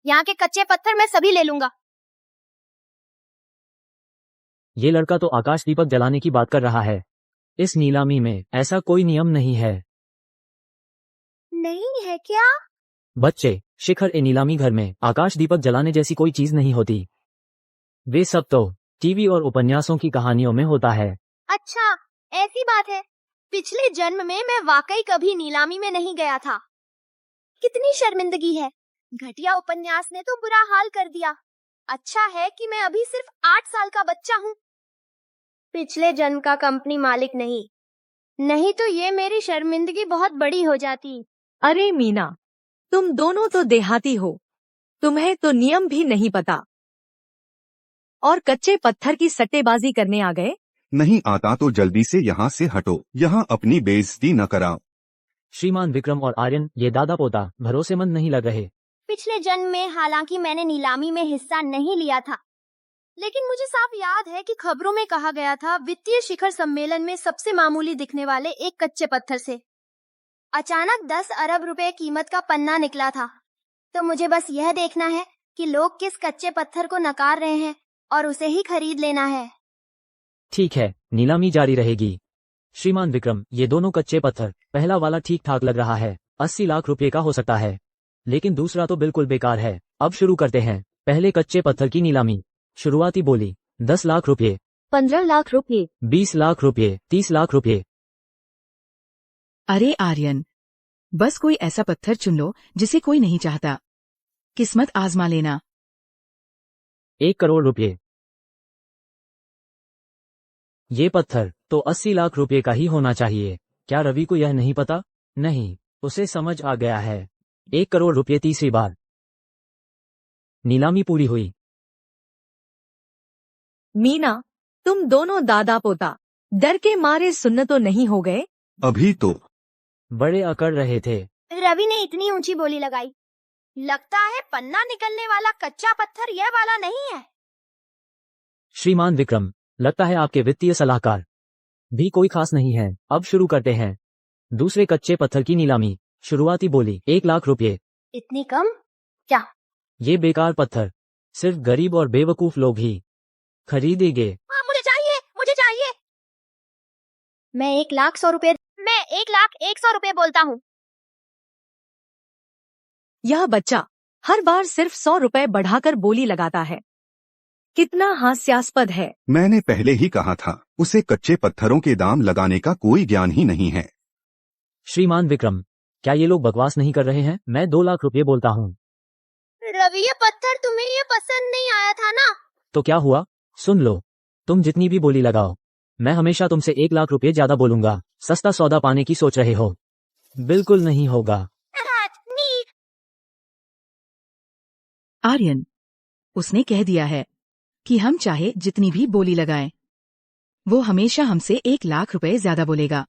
यहाँ के कच्चे पत्थर मैं सभी ले लूंगा। ये लड़का तो आकाश दीपक जलाने की बात कर रहा है। इस नीलामी में ऐसा कोई नियम नहीं है। नहीं है क्या? बच्चे, शिखर ए नीलामी घर में आकाश दीपक जलाने जैसी कोई चीज नहीं होती। वे सब तो टीवी और उपन्यासों की कहानियों में होता है। अच्छा, ऐसी बात है। पिछले जन्म में मैं वाकई कभी नीलामी में नहीं गया था। कितनी शर्मिंदगी है। घटिया उपन्यास ने तो बुरा हाल कर दिया। अच्छा है कि मैं अभी सिर्फ 8 साल का बच्चा हूँ। पिछले जन्म का कंपनी मालिक नहीं तो ये मेरी शर्मिंदगी बहुत बड़ी हो जाती। अरे मीना, तुम दोनों तो देहाती हो, तुम्हें तो नियम भी नहीं पता और कच्चे पत्थर की सट्टेबाजी करने आ गए। नहीं आता तो जल्दी से यहाँ से हटो, यहाँ अपनी बेइज्जती न कराओ। श्रीमान विक्रम और आर्यन, ये दादा पोता भरोसेमंद नहीं लग रहे। पिछले जन्म में हालांकि मैंने नीलामी में हिस्सा नहीं लिया था, लेकिन मुझे साफ याद है कि खबरों में कहा गया था वित्तीय शिखर सम्मेलन में सबसे मामूली दिखने वाले एक कच्चे पत्थर से अचानक 10 अरब रुपए कीमत का पन्ना निकला था। तो मुझे बस यह देखना है कि लोग किस कच्चे पत्थर को नकार रहे हैं और उसे ही खरीद लेना है। ठीक है, नीलामी जारी रहेगी। श्रीमान विक्रम, ये दोनों कच्चे पत्थर, पहला वाला ठीक ठाक लग रहा है, 80 लाख रुपए का हो सकता है, लेकिन दूसरा तो बिल्कुल बेकार है। अब शुरू करते हैं पहले कच्चे पत्थर की नीलामी। शुरुआती बोली 10 लाख रुपए, 15 लाख रुपए, 20 लाख रुपए, 30 लाख रुपए। अरे आर्यन, बस कोई ऐसा पत्थर चुन लो जिसे कोई नहीं चाहता। किस्मत आजमा लेना। 1 करोड़ रुपए। ये पत्थर तो 80 लाख रुपए का ही होना चाहिए। क्या रवि को यह नहीं पता? नहीं, उसे समझ आ गया है। 1 करोड़ रुपए तीसरी बार। नीलामी पूरी हुई। मीना, तुम दोनों दादा पोता डर के मारे सुन्न तो नहीं हो गए? अभी तो बड़े अकड़ रहे थे। रवि ने इतनी ऊंची बोली लगाई। लगता है पन्ना निकलने वाला कच्चा पत्थर यह वाला नहीं है। श्रीमान विक्रम, लगता है आपके वित्तीय सलाहकार भी कोई खास नहीं है। अब शुरू करते हैं दूसरे कच्चे पत्थर की नीलामी। शुरुआती बोली 1 लाख रुपए। इतनी कम? क्या? ये बेकार पत्थर सिर्फ गरीब और बेवकूफ लोग ही खरीदेंगे। हाँ, मुझे चाहिए, मुझे चाहिए। मैं 1,00,100 रुपए, मैं 1,01,100 रुपए बोलता हूँ। यह बच्चा हर बार सिर्फ 100 रुपए बढ़ाकर बोली लगाता है। कितना हास्यास्पद है। मैंने पहले ही कहा था, उसे कच्चे पत्थरों के दाम लगाने का कोई ज्ञान ही नहीं है। श्रीमान विक्रम, क्या ये लोग बकवास नहीं कर रहे हैं? मैं 2 लाख रुपए बोलता हूँ। रवि, ये पत्थर तुम्हें ये पसंद नहीं आया था ना? तो क्या हुआ? सुन लो, तुम जितनी भी बोली लगाओ, मैं हमेशा तुमसे 1 लाख रुपए ज्यादा बोलूंगा। सस्ता सौदा पाने की सोच रहे हो? बिल्कुल नहीं होगा। आर्यन, उसने कह दिया है कि हम चाहे जितनी भी बोली लगाएं, वो हमेशा हमसे 1 लाख रुपए ज्यादा बोलेगा।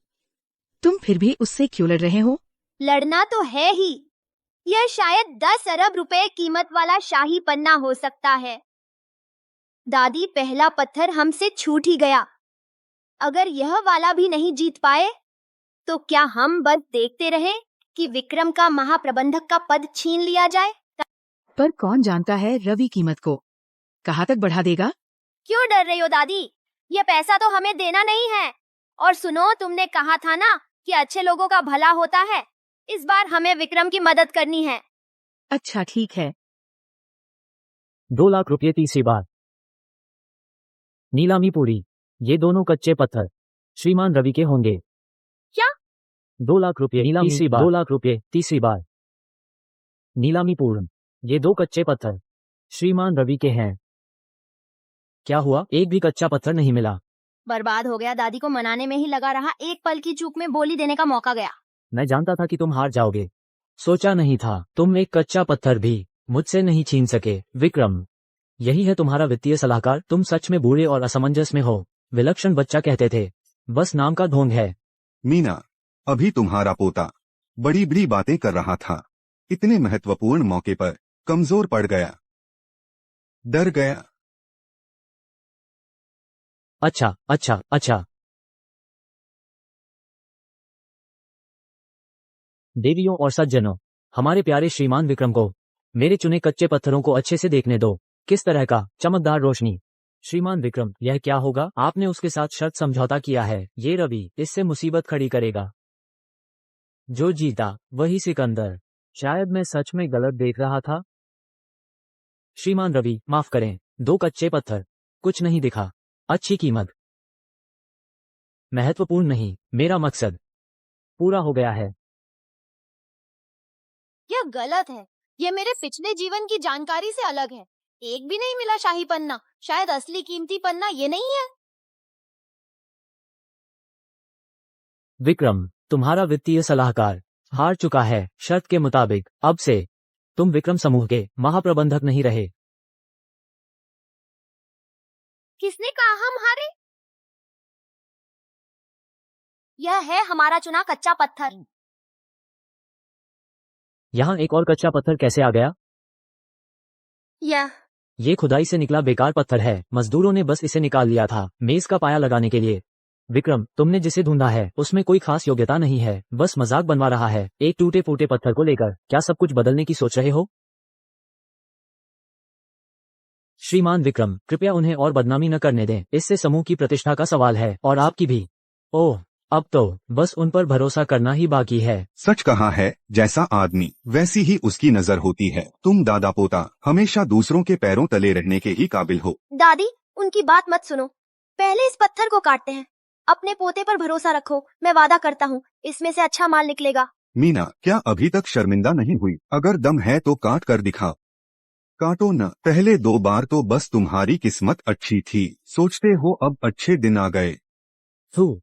तुम फिर भी उससे क्यों लड़ रहे हो? लड़ना तो है ही। यह शायद 10 अरब रुपए कीमत वाला शाही पन्ना हो सकता है। दादी, पहला पत्थर हमसे छूट ही गया। अगर यह वाला भी नहीं जीत पाए तो क्या हम बस देखते रहे कि विक्रम का महाप्रबंधक का पद छीन लिया जाए? पर कौन जानता है रवि कीमत को कहाँ तक बढ़ा देगा? क्यों डर रही हो दादी? ये पैसा तो हमें देना नहीं है। और सुनो, तुमने कहा था ना कि अच्छे लोगों का भला होता है। इस बार हमें विक्रम की मदद करनी है। अच्छा ठीक है। 2 लाख रुपए तीसरी बार। नीलामी पूरी। ये दोनों कच्चे पत्थर श्रीमान रवि के होंगे। क्या? 2 लाख रुपए नीलामी तीसरी बार। 2 लाख रुपए तीसरी बार। नीलामी पूर्ण। ये 2 कच्चे पत्थर श्रीमान रवि के हैं। क्या हुआ? एक भी कच्चा पत्थर नहीं मिला। बर्बाद हो गया। दादी को मनाने में ही लगा रहा, एक पल की चूक में बोली देने का मौका गया। मैं जानता था कि तुम हार जाओगे। सोचा नहीं था तुम एक कच्चा पत्थर भी मुझसे नहीं छीन सके। विक्रम, यही है तुम्हारा वित्तीय सलाहकार? तुम सच में बूढ़े और असमंजस में हो। विलक्षण बच्चा कहते थे, बस नाम का ढोंग है। मीना, अभी तुम्हारा पोता बड़ी बड़ी बातें कर रहा था। इतने महत्वपूर्ण मौके पर कमजोर पड़ गया, डर गया। अच्छा अच्छा अच्छा। देवियों और सज्जनों, हमारे प्यारे श्रीमान विक्रम को मेरे चुने कच्चे पत्थरों को अच्छे से देखने दो। किस तरह का चमकदार रोशनी। श्रीमान विक्रम, यह क्या होगा? आपने उसके साथ शर्त समझौता किया है। ये रवि इससे मुसीबत खड़ी करेगा। जो जीता वही सिकंदर। शायद मैं सच में गलत देख रहा था। श्रीमान रवि, माफ करें, 2 कच्चे पत्थर, कुछ नहीं दिखा। अच्छी कीमत, महत्वपूर्ण नहीं। मेरा मकसद पूरा हो गया है। यह गलत है। यह मेरे पिछले जीवन की जानकारी से अलग है। एक भी नहीं मिला शाही पन्ना। शायद असली कीमती पन्ना ये नहीं है। विक्रम, तुम्हारा वित्तीय सलाहकार हार चुका है। शर्त के मुताबिक अब से तुम विक्रम समूह के महाप्रबंधक नहीं रहे। किसने कहा हम हारे? यह है हमारा चुना कच्चा पत्थर। यहाँ एक और कच्चा पत्थर कैसे आ गया? ये खुदाई से निकला बेकार पत्थर है। मजदूरों ने बस इसे निकाल लिया था मेज का पाया लगाने के लिए। विक्रम, तुमने जिसे ढूंढा है उसमें कोई खास योग्यता नहीं है। बस मजाक बनवा रहा है। एक टूटे फूटे पत्थर को लेकर क्या सब कुछ बदलने की सोच रहे हो? श्रीमान विक्रम, कृपया उन्हें और बदनामी न करने दें। इससे समूह की प्रतिष्ठा का सवाल है और आपकी भी। ओह, अब तो बस उन पर भरोसा करना ही बाकी है। सच कहा है, जैसा आदमी वैसी ही उसकी नजर होती है। तुम दादा पोता हमेशा दूसरों के पैरों तले रहने के ही काबिल हो। दादी, उनकी बात मत सुनो। पहले इस पत्थर को काटते हैं। अपने पोते पर भरोसा रखो। मैं वादा करता हूँ इसमें से अच्छा माल निकलेगा। मीना, क्या अभी तक शर्मिंदा नहीं हुई? अगर दम है तो काट कर दिखाओ। काटो न। पहले 2 बार तो बस तुम्हारी किस्मत अच्छी थी। सोचते हो अब अच्छे दिन आ गए। थू।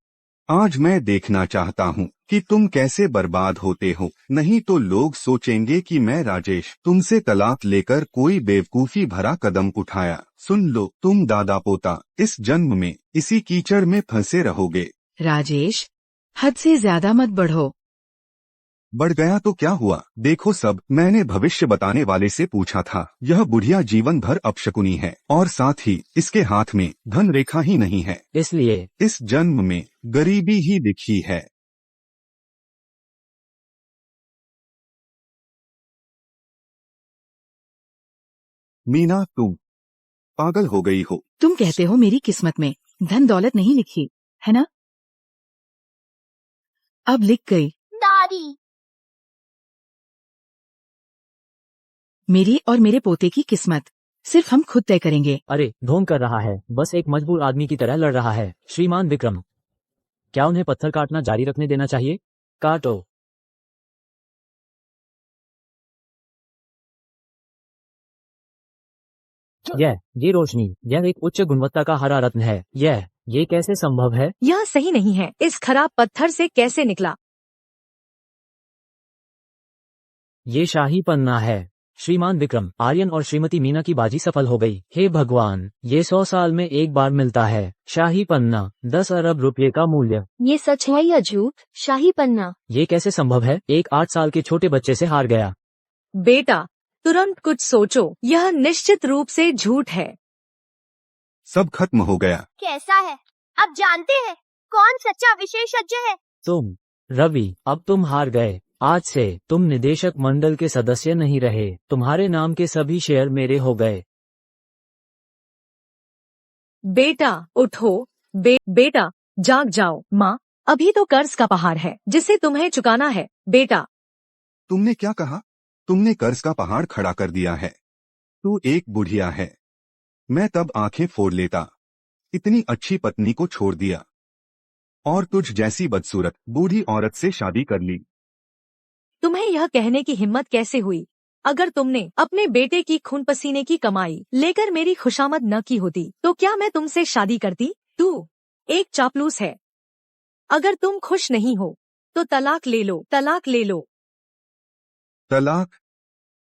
आज मैं देखना चाहता हूँ कि तुम कैसे बर्बाद होते हो, नहीं तो लोग सोचेंगे कि मैं राजेश तुमसे तलाक लेकर कोई बेवकूफी भरा कदम उठाया। सुन लो तुम दादा पोता इस जन्म में इसी कीचड़ में फंसे रहोगे। राजेश, हद से ज्यादा मत बढ़ो। बढ़ गया तो क्या हुआ, देखो सब मैंने भविष्य बताने वाले से पूछा था। यह बुढ़िया जीवन भर अपशकुनी है और साथ ही इसके हाथ में धन रेखा ही नहीं है, इसलिए इस जन्म में गरीबी ही दिखी है। मीना तुम पागल हो गई हो। तुम कहते हो मेरी किस्मत में धन दौलत नहीं लिखी है ना? अब लिख गई। दादी, मेरी और मेरे पोते की किस्मत सिर्फ हम खुद तय करेंगे। अरे ढोंग कर रहा है, बस एक मजबूर आदमी की तरह लड़ रहा है। श्रीमान विक्रम, क्या उन्हें पत्थर काटना जारी रखने देना चाहिए? काटो। ये रोशनी, यह एक उच्च गुणवत्ता का हरा रत्न है। ये कैसे संभव है? यह सही नहीं है। इस खराब पत्थर से कैसे निकला? ये शाही पन्ना है। श्रीमान विक्रम, आर्यन और श्रीमती मीना की बाजी सफल हो गई। हे भगवान, ये 100 साल में एक बार मिलता है। शाही पन्ना, 10 अरब रुपये का मूल्य। ये सच है या झूठ? शाही पन्ना। ये कैसे संभव है? एक 8 साल के छोटे बच्चे से हार गया। बेटा, तुरंत कुछ सोचो। यह निश्चित रूप से झूठ है। सब खत्म हो गया। कैसा है? अब जानते हैं कौन सच्चा विशेषज्ञ है। तुम रवि, अब तुम हार गए। आज से तुम निदेशक मंडल के सदस्य नहीं रहे। तुम्हारे नाम के सभी शेयर मेरे हो गए। बेटा उठो। बेटा जाग जाओ। माँ, अभी तो कर्ज का पहाड़ है जिसे तुम्हें चुकाना है। बेटा, तुमने क्या कहा? तुमने कर्ज का पहाड़ खड़ा कर दिया है। तू एक बुढ़िया है। मैं तब आंखें फोड़ लेता। इतनी अच्छी पत्नी को छोड़ दिया और तुझ जैसी बदसूरत बूढ़ी औरत से शादी कर ली। तुम्हें यह कहने की हिम्मत कैसे हुई? अगर तुमने अपने बेटे की खून पसीने की कमाई लेकर मेरी खुशामद न की होती तो क्या मैं तुमसे शादी करती? तू एक चापलूस है। अगर तुम खुश नहीं हो तो तलाक ले लो। तलाक ले लो। तलाक?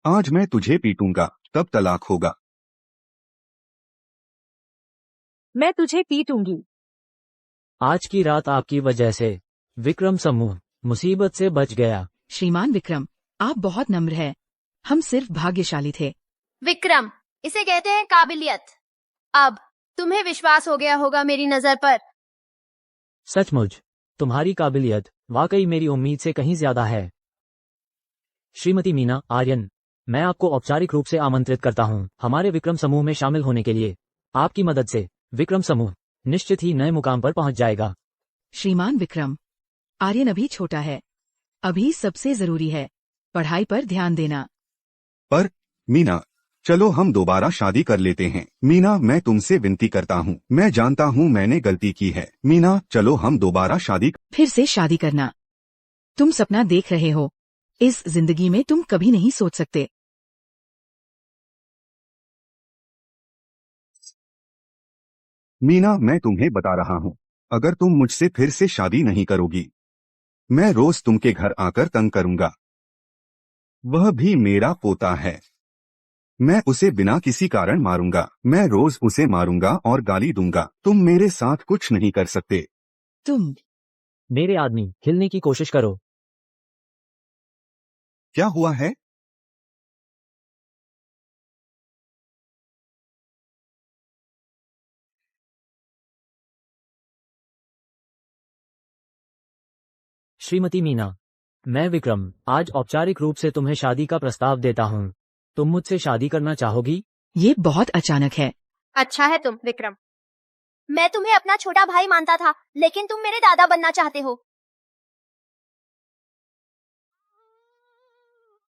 आज मैं तुझे पीटूंगा, तब तलाक होगा। मैं तुझे पीटूंगी। आज की रात आपकी वजह से विक्रम समूह मुसीबत से बच गया। श्रीमान विक्रम, आप बहुत नम्र है। हम सिर्फ भाग्यशाली थे। विक्रम, इसे कहते हैं काबिलियत। अब तुम्हें विश्वास हो गया होगा मेरी नजर पर। सचमुच तुम्हारी काबिलियत वाकई मेरी उम्मीद से कहीं ज्यादा है। श्रीमती मीना, आर्यन, मैं आपको औपचारिक रूप से आमंत्रित करता हूं हमारे विक्रम समूह में शामिल होने के लिए। आपकी मदद से विक्रम समूह निश्चित ही नए मुकाम पर पहुंच जाएगा। श्रीमान विक्रम, आर्यन अभी छोटा है। अभी सबसे जरूरी है पढ़ाई पर ध्यान देना। पर मीना, चलो हम दोबारा शादी कर लेते हैं। मीना, मैं तुमसे विनती करता हूँ। मैं जानता हूँ मैंने गलती की है। मीना, चलो हम दोबारा शादी। फिर से शादी करना? तुम सपना देख रहे हो। इस जिंदगी में तुम कभी नहीं सोच सकते। मीना, मैं तुम्हें बता रहा हूँ, अगर तुम मुझसे फिर से शादी नहीं करोगी, मैं रोज तुमके घर आकर तंग करूंगा। वह भी मेरा पोता है। मैं उसे बिना किसी कारण मारूंगा। मैं रोज उसे मारूंगा और गाली दूंगा। तुम मेरे साथ कुछ नहीं कर सकते। तुम मेरे आदमी, हिलने की कोशिश करो। क्या हुआ है? श्रीमती मीना, मैं विक्रम आज औपचारिक रूप से तुम्हें शादी का प्रस्ताव देता हूँ। तुम मुझसे शादी करना चाहोगी? ये बहुत अचानक है। अच्छा है तुम विक्रम। मैं तुम्हें अपना छोटा भाई मानता था, लेकिन तुम मेरे दादा बनना चाहते हो।